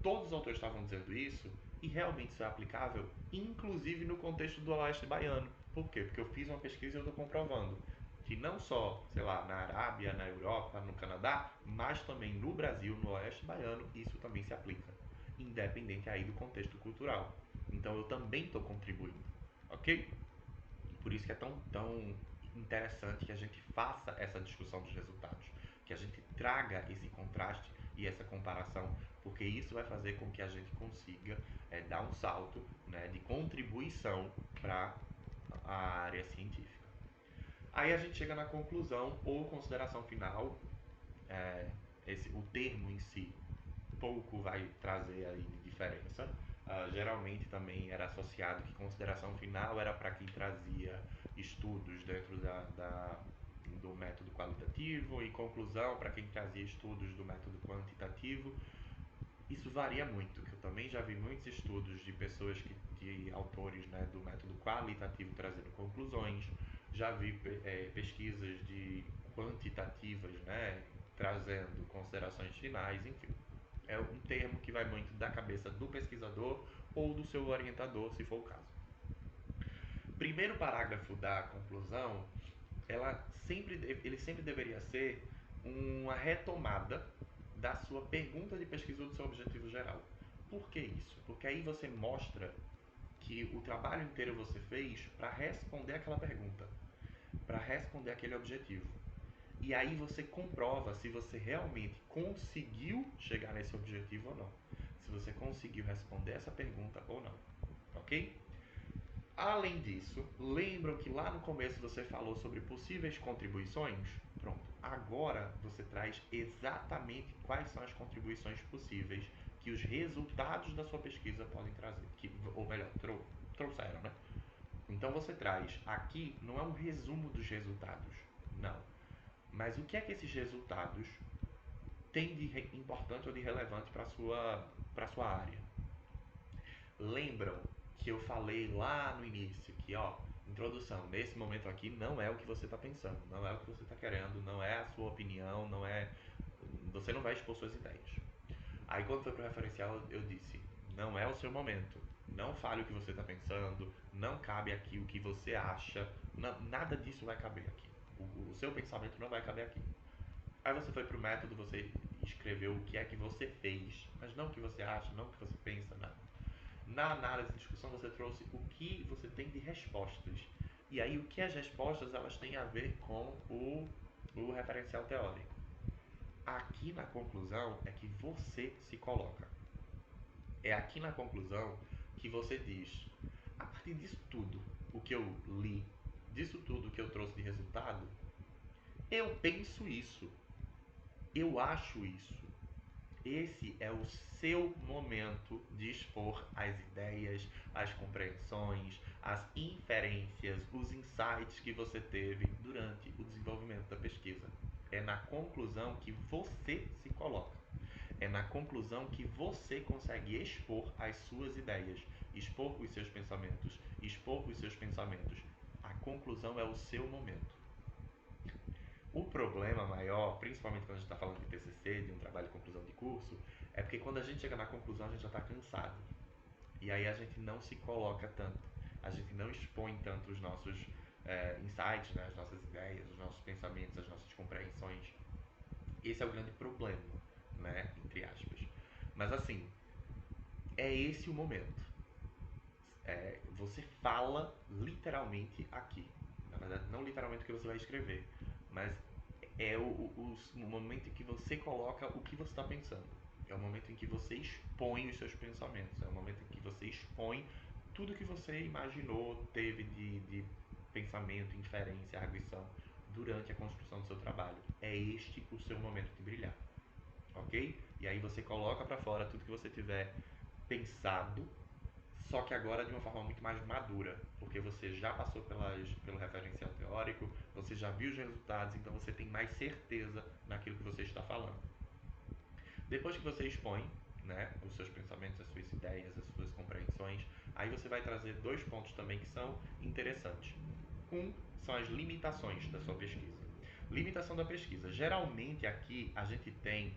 todos os autores estavam dizendo isso e realmente isso é aplicável, inclusive no contexto do Oeste Baiano. Por quê? Porque eu fiz uma pesquisa e eu estou comprovando que não só, sei lá, na Arábia, na Europa, no Canadá, mas também no Brasil, no Oeste Baiano, isso também se aplica, independente aí do contexto cultural. Então eu também estou contribuindo, ok? Por isso que é tão interessante que a gente faça essa discussão dos resultados, que a gente traga esse contraste e essa comparação, porque isso vai fazer com que a gente consiga dar um salto, né, de contribuição para a área científica. Aí a gente chega na conclusão ou consideração final. é, o termo em si pouco vai trazer aí de diferença. Geralmente também era associado que consideração final era para quem trazia estudos dentro do método qualitativo e conclusão para quem trazia estudos do método quantitativo. Isso varia muito, que eu também já vi muitos estudos de pessoas de autores, né, do método qualitativo trazendo conclusões, já vi pesquisas de quantitativas, né, trazendo considerações finais, enfim. É um termo que vai muito da cabeça do pesquisador ou do seu orientador, se for o caso. Primeiro parágrafo da conclusão, ele sempre deveria ser uma retomada da sua pergunta de pesquisa ou do seu objetivo geral. Por que isso? Porque aí você mostra que o trabalho inteiro você fez para responder aquela pergunta, para responder aquele objetivo. E aí você comprova se você realmente conseguiu chegar nesse objetivo ou não. Se você conseguiu responder essa pergunta ou não. Ok? Além disso, lembram que lá no começo você falou sobre possíveis contribuições? Pronto. Agora você traz exatamente quais são as contribuições possíveis que os resultados da sua pesquisa podem trazer. Ou melhor, trouxeram, né? Então você traz aqui, não é um resumo dos resultados, não. Mas o que é que esses resultados têm de importante ou de relevante para sua área? Lembram que eu falei lá no início que, ó, introdução, nesse momento aqui não é o que você está pensando, não é o que você está querendo, não é a sua opinião, não é. Você não vai expor suas ideias. Aí quando foi pro referencial eu disse, não é o seu momento, não fale o que você está pensando, não cabe aqui o que você acha, não, nada disso vai caber aqui. O seu pensamento não vai caber aqui. Aí você foi pro método, você escreveu o que é que você fez, mas não o que você acha, não o que você pensa, nada. Na análise e discussão você trouxe o que você tem de respostas. E aí o que as respostas elas têm a ver com o referencial teórico. Aqui na conclusão é que você se coloca. É aqui na conclusão que você diz, a partir disso tudo, o que eu li, disso tudo que eu trouxe de resultado, eu penso isso, eu acho isso. Esse é o seu momento de expor as ideias, as compreensões, as inferências, os insights que você teve durante o desenvolvimento da pesquisa. É na conclusão que você se coloca. É na conclusão que você consegue expor as suas ideias, expor os seus pensamentos, expor os seus pensamentos. A conclusão é o seu momento. O problema maior, principalmente quando a gente está falando de TCC, de um trabalho de conclusão de curso, é porque quando a gente chega na conclusão a gente já está cansado. E aí a gente não se coloca tanto, a gente não expõe tanto os nossos insights, né, as nossas ideias, os nossos pensamentos, as nossas compreensões. Esse é o grande problema, né, entre aspas. Mas assim, é esse o momento. Você fala literalmente aqui. Na verdade, não literalmente o que você vai escrever, mas é o momento em que você coloca o que você está pensando. É o momento em que você expõe os seus pensamentos. É o momento em que você expõe tudo que você imaginou, teve de pensamento, inferência, arguição durante a construção do seu trabalho. É este o seu momento de brilhar, ok? E aí você coloca para fora tudo que você tiver pensado, só que agora de uma forma muito mais madura, porque você já passou pelo referencial teórico, você já viu os resultados, então você tem mais certeza naquilo que você está falando. Depois que você expõe, né, os seus pensamentos, as suas ideias, as suas compreensões, aí você vai trazer dois pontos também que são interessantes. Um são as limitações da sua pesquisa. Limitação da pesquisa. Geralmente aqui a gente tem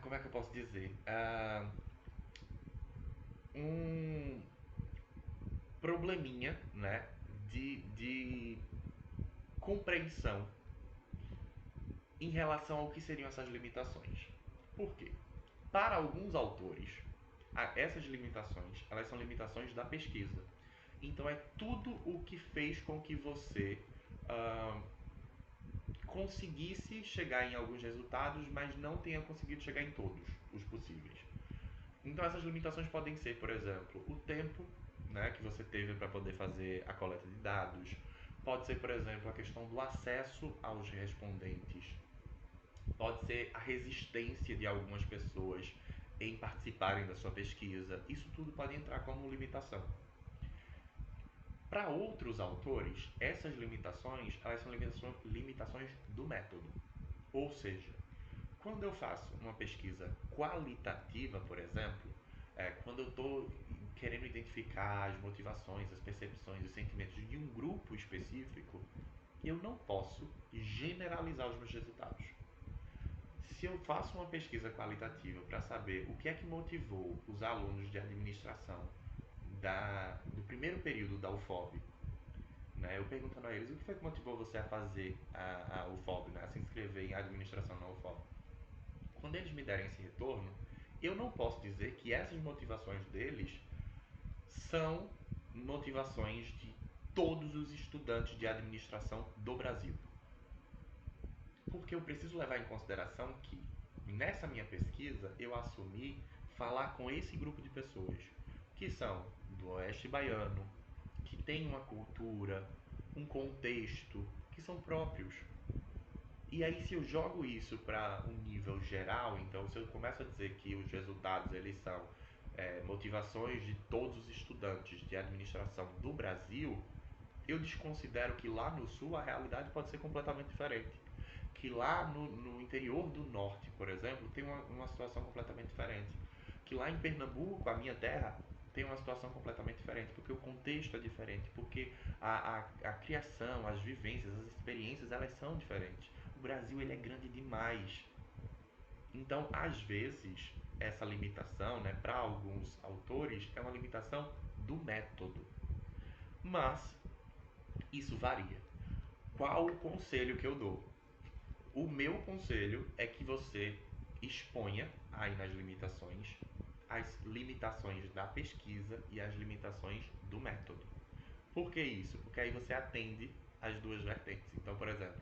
como é que eu posso dizer? Um probleminha, né, de compreensão em relação ao que seriam essas limitações. Por quê? Para alguns autores, essas limitações, elas são limitações da pesquisa. Então é tudo o que fez com que você conseguisse chegar em alguns resultados, mas não tenha conseguido chegar em todos os possíveis. Então essas limitações podem ser, por exemplo, o tempo, né, que você teve para poder fazer a coleta de dados. Pode ser, por exemplo, a questão do acesso aos respondentes. Pode ser a resistência de algumas pessoas em participarem da sua pesquisa. Isso tudo pode entrar como limitação. Para outros autores, essas limitações, elas são limitações do método. Ou seja, quando eu faço uma pesquisa qualitativa, por exemplo, quando eu estou querendo identificar as motivações, as percepções, os sentimentos de um grupo específico, eu não posso generalizar os meus resultados. Se eu faço uma pesquisa qualitativa para saber o que é que motivou os alunos de administração do primeiro período da UFOB, né, eu perguntando a eles o que foi que motivou você a fazer a UFOB, né, a se inscrever em administração na UFOB. Quando eles me derem esse retorno, eu não posso dizer que essas motivações deles são motivações de todos os estudantes de administração do Brasil. Porque eu preciso levar em consideração que nessa minha pesquisa eu assumi falar com esse grupo de pessoas que são do Oeste Baiano, que têm uma cultura, um contexto, que são próprios. E aí, se eu jogo isso para um nível geral, então se eu começo a dizer que os resultados eles são motivações de todos os estudantes de administração do Brasil, eu desconsidero que lá no Sul a realidade pode ser completamente diferente. Que lá no interior do Norte, por exemplo, tem uma situação completamente diferente. Que lá em Pernambuco, a minha terra, tem uma situação completamente diferente, porque o contexto é diferente, porque a criação, as vivências, as experiências, elas são diferentes. O Brasil ele é grande demais. Então, às vezes, essa limitação, né, para alguns autores, é uma limitação do método. Mas isso varia. Qual o conselho que eu dou? O meu conselho é que você exponha aí nas limitações as limitações da pesquisa e as limitações do método. Por que isso? Porque aí você atende as duas vertentes. Então, por exemplo,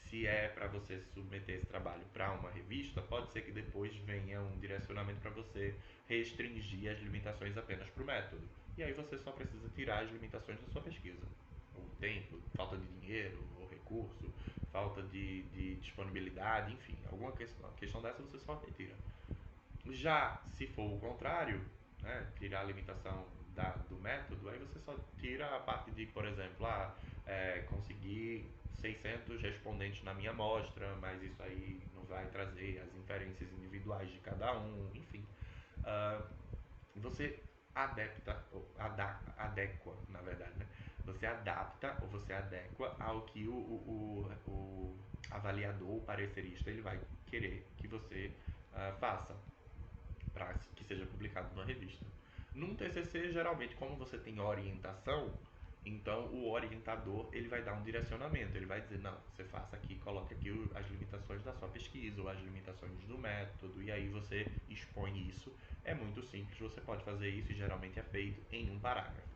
se é para você submeter esse trabalho para uma revista, pode ser que depois venha um direcionamento para você restringir as limitações apenas para o método. E aí você só precisa tirar as limitações da sua pesquisa. O tempo, falta de dinheiro, ou recurso, falta de disponibilidade, enfim, alguma questão dessa você só retira. Já se for o contrário, né, tirar a limitação do método, aí você só tira a parte de, por exemplo, conseguir 600 respondentes na minha amostra, mas isso aí não vai trazer as inferências individuais de cada um, enfim. Uh, Você adequa, na verdade, né? Você adapta ou você adequa ao que o avaliador, o parecerista, ele vai querer que você faça para que seja publicado numa revista. Num TCC, geralmente, como você tem orientação, então o orientador ele vai dar um direcionamento, ele vai dizer, não, você faça aqui, coloque aqui as limitações da sua pesquisa ou as limitações do método, e aí você expõe isso. É muito simples, você pode fazer isso e geralmente é feito em um parágrafo.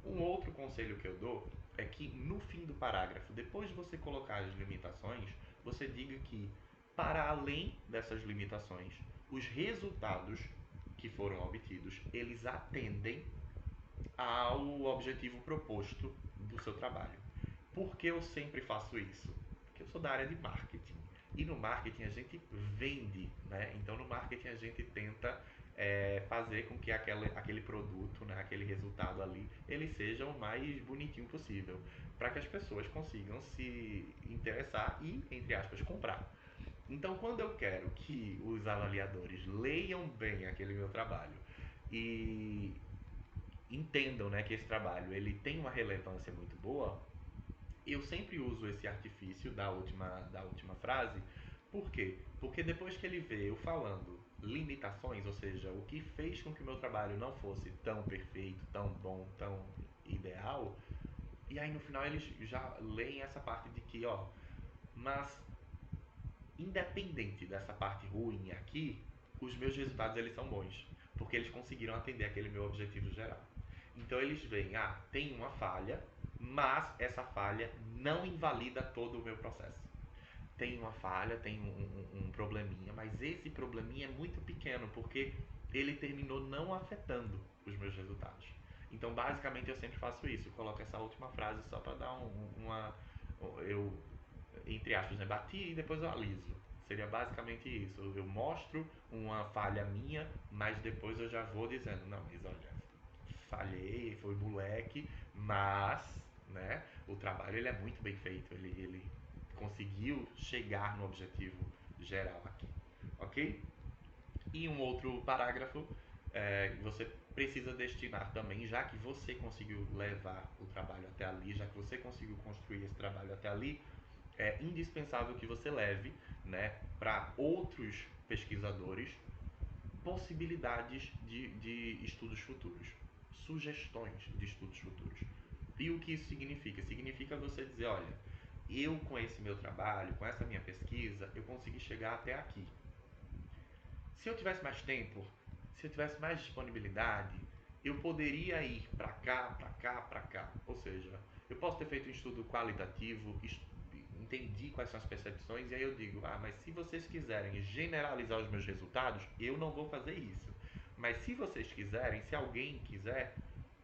Um outro conselho que eu dou é que no fim do parágrafo, depois de você colocar as limitações, você diga que, para além dessas limitações, os resultados que foram obtidos, eles atendem ao objetivo proposto do seu trabalho. Por que eu sempre faço isso? Porque eu sou da área de marketing. E no marketing a gente vende, né? Então no marketing a gente tenta fazer com que aquele produto, né, aquele resultado ali, ele seja o mais bonitinho possível, para que as pessoas consigam se interessar e, entre aspas, comprar. Então, quando eu quero que os avaliadores leiam bem aquele meu trabalho e entendam, né, que esse trabalho ele tem uma relevância muito boa, eu sempre uso esse artifício da última frase. Por quê? Porque depois que ele vê eu falando limitações, ou seja, o que fez com que o meu trabalho não fosse tão perfeito, tão bom, tão ideal, e aí no final eles já leem essa parte de que, ó, mas independente dessa parte ruim aqui, os meus resultados eles são bons, porque eles conseguiram atender aquele meu objetivo geral. Então eles veem, tem uma falha, mas essa falha não invalida todo o meu processo. Tem uma falha, tem um probleminha, mas esse probleminha é muito pequeno, porque ele terminou não afetando os meus resultados. Então, basicamente, eu sempre faço isso. Eu coloco essa última frase só para dar uma. Eu entre aspas, né? Bati e depois eu aliso. Seria basicamente isso. Eu mostro uma falha minha, mas depois eu já vou dizendo, não, mas olha, falhei, foi moleque, mas, né, o trabalho ele é muito bem feito, ele conseguiu chegar no objetivo geral aqui, ok? E um outro parágrafo, você precisa destinar também, já que você conseguiu levar o trabalho até ali, já que você conseguiu construir esse trabalho até ali, é indispensável que você leve, né, para outros pesquisadores possibilidades de estudos futuros, sugestões de estudos futuros. E o que isso significa? Significa você dizer, olha, eu com esse meu trabalho, com essa minha pesquisa, eu consegui chegar até aqui. Se eu tivesse mais tempo, se eu tivesse mais disponibilidade, eu poderia ir para cá, para cá, para cá. Ou seja, eu posso ter feito um estudo qualitativo, entendi quais são as percepções e aí eu digo, mas se vocês quiserem generalizar os meus resultados, eu não vou fazer isso. Mas se vocês quiserem, se alguém quiser,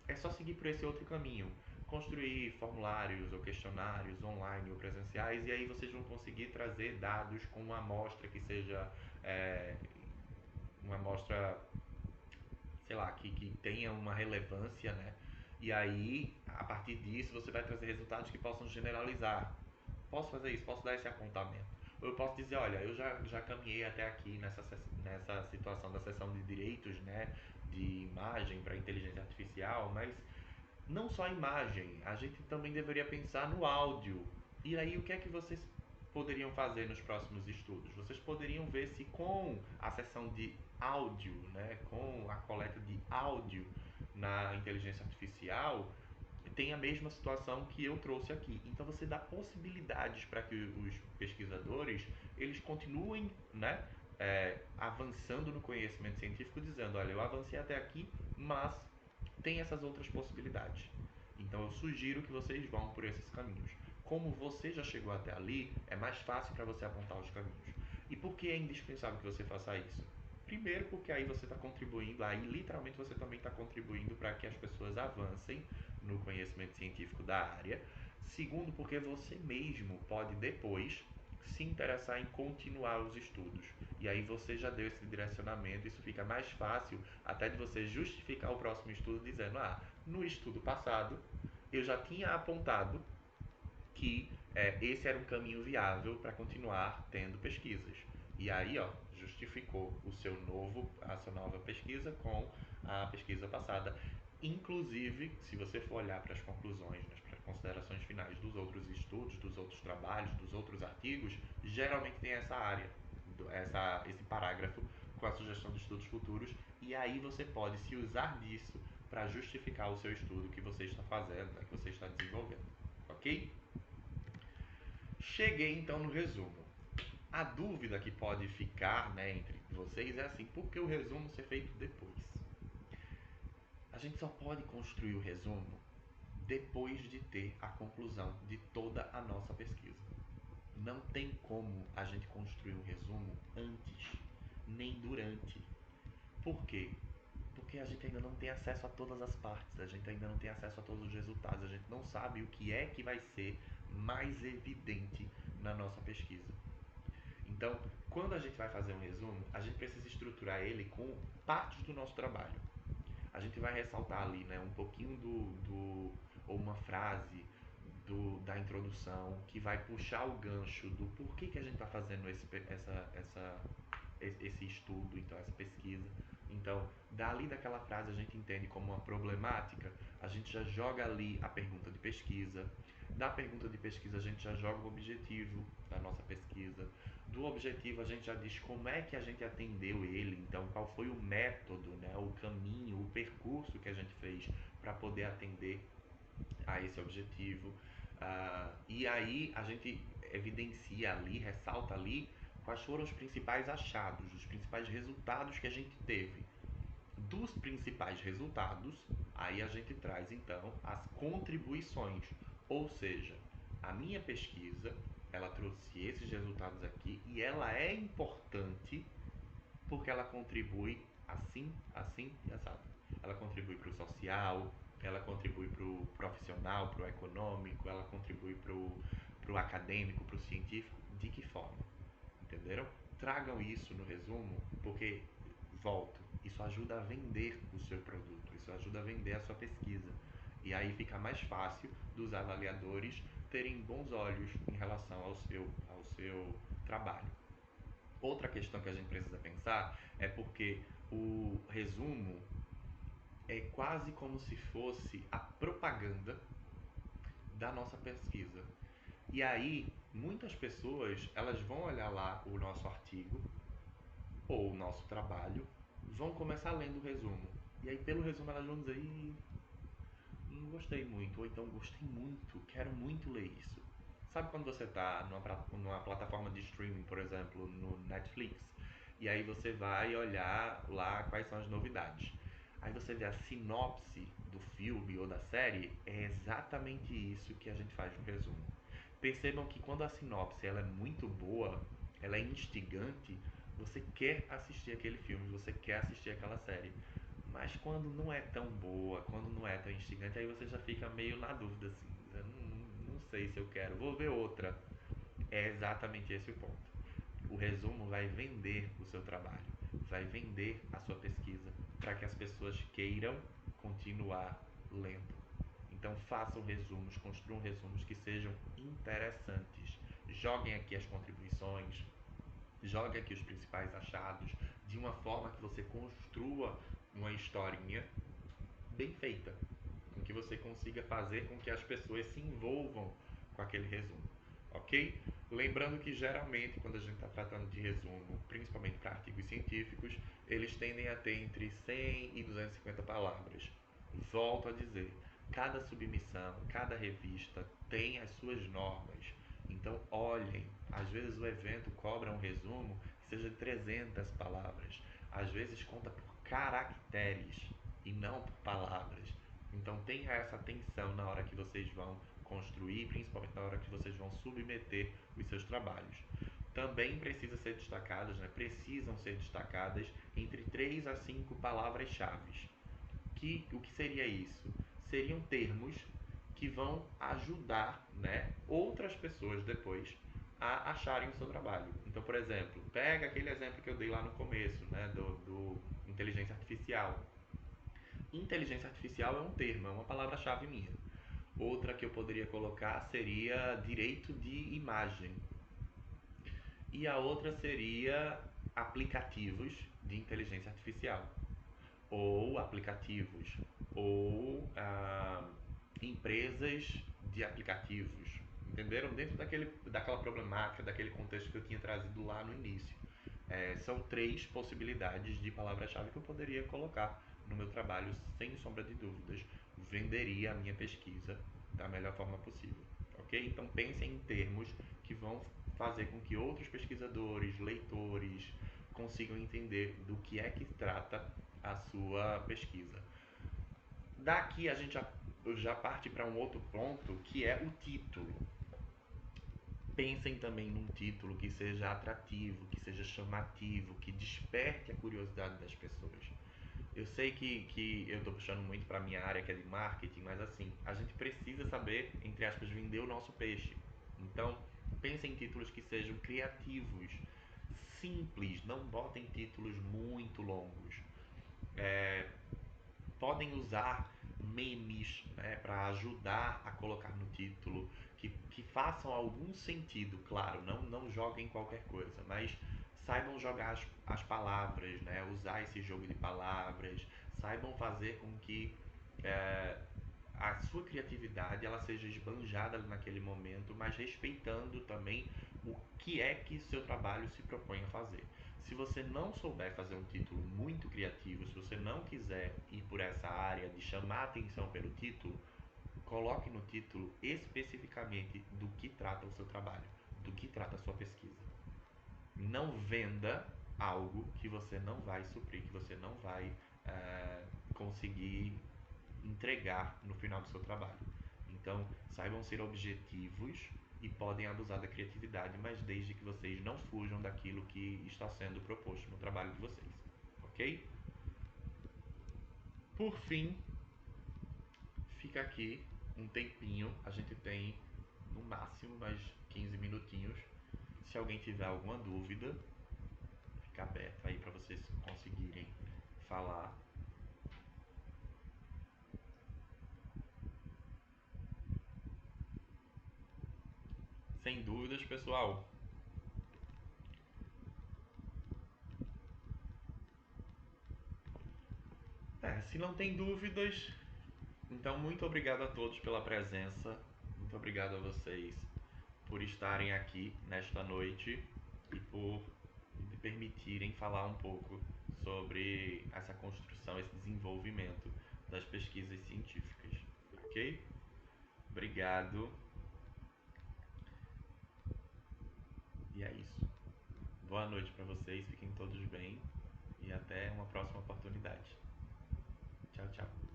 é só seguir por esse outro caminho. Construir formulários ou questionários online ou presenciais, e aí vocês vão conseguir trazer dados com uma amostra que seja é, uma amostra, sei lá, que tenha uma relevância, né? E aí, a partir disso, você vai trazer resultados que possam generalizar. Posso fazer isso, posso dar esse apontamento. Ou eu posso dizer, olha, eu já caminhei até aqui nessa situação da seção de direitos, né, de imagem para inteligência artificial, mas não só a imagem, a gente também deveria pensar no áudio. E aí, o que é que vocês poderiam fazer nos próximos estudos? Vocês poderiam ver se com a seção de áudio, né, com a coleta de áudio na inteligência artificial, tem a mesma situação que eu trouxe aqui. Então você dá possibilidades para que os pesquisadores eles continuem, né, avançando no conhecimento científico, dizendo, olha, eu avancei até aqui, mas tem essas outras possibilidades. Então eu sugiro que vocês vão por esses caminhos. Como você já chegou até ali, é mais fácil para você apontar os caminhos. E por que é indispensável que você faça isso? Primeiro, porque aí você está contribuindo, aí literalmente você também está contribuindo para que as pessoas avancem no conhecimento científico da área. Segundo, porque você mesmo pode depois se interessar em continuar os estudos. E aí você já deu esse direcionamento, isso fica mais fácil até de você justificar o próximo estudo dizendo, no estudo passado eu já tinha apontado que esse era um caminho viável para continuar tendo pesquisas. E aí, ó, justificou a sua nova pesquisa com a pesquisa passada. Inclusive, se você for olhar para as conclusões, para as considerações finais dos outros estudos, dos outros trabalhos, dos outros artigos, geralmente tem essa área, esse parágrafo com a sugestão de estudos futuros, e aí você pode se usar disso para justificar o seu estudo que você está fazendo, que você está desenvolvendo. Ok? Cheguei então no resumo. A dúvida que pode ficar, né, entre vocês é assim, por que o resumo ser feito depois? A gente só pode construir o resumo depois de ter a conclusão de toda a nossa pesquisa. Não tem como a gente construir um resumo antes, nem durante. Por quê? Porque a gente ainda não tem acesso a todas as partes, a gente ainda não tem acesso a todos os resultados, a gente não sabe o que é que vai ser mais evidente na nossa pesquisa. Então, quando a gente vai fazer um resumo, a gente precisa estruturar ele com partes do nosso trabalho. A gente vai ressaltar ali, né, um pouquinho ou uma frase da introdução que vai puxar o gancho do porquê que a gente está fazendo esse estudo, então essa pesquisa. Então, dali daquela frase a gente entende como uma problemática, a gente já joga ali a pergunta de pesquisa. Da pergunta de pesquisa a gente já joga o objetivo da nossa pesquisa. Do objetivo a gente já diz como é que a gente atendeu ele, então qual foi o método, né, o caminho, o percurso que a gente fez para poder atender a esse objetivo. E aí a gente evidencia ali, ressalta ali quais foram os principais achados, os principais resultados que a gente teve. Dos principais resultados, aí a gente traz então as contribuições, ou seja, a minha pesquisa ela trouxe esses resultados aqui e ela é importante porque ela contribui assim, assim e assado. Ela contribui para o social, ela contribui para o profissional, para o econômico, ela contribui para o acadêmico, para o científico. De que forma? Entenderam? Tragam isso no resumo, porque, volto, isso ajuda a vender o seu produto, isso ajuda a vender a sua pesquisa. E aí fica mais fácil dos avaliadores terem bons olhos em relação ao seu trabalho. Outra questão que a gente precisa pensar é porque o resumo é quase como se fosse a propaganda da nossa pesquisa. E aí, muitas pessoas, elas vão olhar lá o nosso artigo ou o nosso trabalho, vão começar lendo o resumo. E aí, pelo resumo, elas vão dizer, não gostei muito, ou então gostei muito, quero muito ler isso. Sabe quando você está numa plataforma de streaming, por exemplo, no Netflix, e aí você vai olhar lá quais são as novidades. Aí você vê a sinopse do filme ou da série, é exatamente isso que a gente faz no resumo. Percebam que quando a sinopse ela é muito boa, ela é instigante, Você quer assistir aquele filme, você quer assistir aquela série. Mas quando não é tão boa, quando não é tão instigante, aí você já fica meio na dúvida, assim. Eu não sei se eu quero, vou ver outra. É exatamente esse o ponto. O resumo vai vender o seu trabalho, vai vender a sua pesquisa, para que as pessoas queiram continuar lendo. Então façam resumos, construam resumos que sejam interessantes. Joguem aqui as contribuições, joguem aqui os principais achados, de uma forma que você construa uma historinha bem feita, com que você consiga fazer com que as pessoas se envolvam com aquele resumo, ok? Lembrando que geralmente quando a gente está tratando de resumo, principalmente para artigos científicos, eles tendem a ter entre 100 e 250 palavras. Volto a dizer, cada submissão, cada revista tem as suas normas. Então olhem, às vezes o evento cobra um resumo que seja de 300 palavras, às vezes conta por caracteres e não por palavras. Então tenha essa atenção na hora que vocês vão construir, principalmente na hora que vocês vão submeter os seus trabalhos. Também precisa ser destacadas, né? Precisam ser destacadas entre 3 a 5 palavras-chave. O que seria isso? Seriam termos que vão ajudar, né, outras pessoas depois a acharem o seu trabalho. Então, por exemplo, pega aquele exemplo que eu dei lá no começo, né, do inteligência artificial. Inteligência artificial é um termo, é uma palavra-chave minha. Outra que eu poderia colocar seria direito de imagem. E a outra seria aplicativos de inteligência artificial. Ou aplicativos. Ou empresas de aplicativos. Entenderam? Dentro daquela problemática, daquele contexto que eu tinha trazido lá no início. São 3 possibilidades de palavra-chave que eu poderia colocar no meu trabalho, sem sombra de dúvidas. Venderia a minha pesquisa da melhor forma possível, ok? Então pensem em termos que vão fazer com que outros pesquisadores, leitores, consigam entender do que é que trata a sua pesquisa. Daqui a gente já parte para um outro ponto, que é o título. Pensem também num título que seja atrativo, que seja chamativo, que desperte a curiosidade das pessoas. Eu sei que eu estou puxando muito para a minha área, que é de marketing, mas assim, a gente precisa saber, entre aspas, vender o nosso peixe. Então, pensem em títulos que sejam criativos, simples, não botem títulos muito longos. Podem usar memes, né, para ajudar a colocar no título, que façam algum sentido, claro, não joguem qualquer coisa, mas saibam jogar as palavras, né, usar esse jogo de palavras, saibam fazer com que a sua criatividade ela seja esbanjada naquele momento, mas respeitando também o que é que seu trabalho se propõe a fazer. Se você não souber fazer um título muito criativo, se você não quiser ir por essa área de chamar a atenção pelo título, coloque no título especificamente do que trata o seu trabalho, do que trata a sua pesquisa. Não venda algo que você não vai suprir, que você não vai conseguir entregar no final do seu trabalho. Então, saibam ser objetivos e podem abusar da criatividade, mas desde que vocês não fujam daquilo que está sendo proposto no trabalho de vocês, ok? Por fim, fica aqui um tempinho, a gente tem no máximo mais 15 minutinhos. Se alguém tiver alguma dúvida, fica aberto aí para vocês conseguirem falar. Sem dúvidas, pessoal. Se não tem dúvidas, então muito obrigado a todos pela presença. Muito obrigado a vocês por estarem aqui nesta noite e por me permitirem falar um pouco sobre essa construção, esse desenvolvimento das pesquisas científicas. Ok? Obrigado. E é isso. Boa noite para vocês, fiquem todos bem e até uma próxima oportunidade. Tchau, tchau.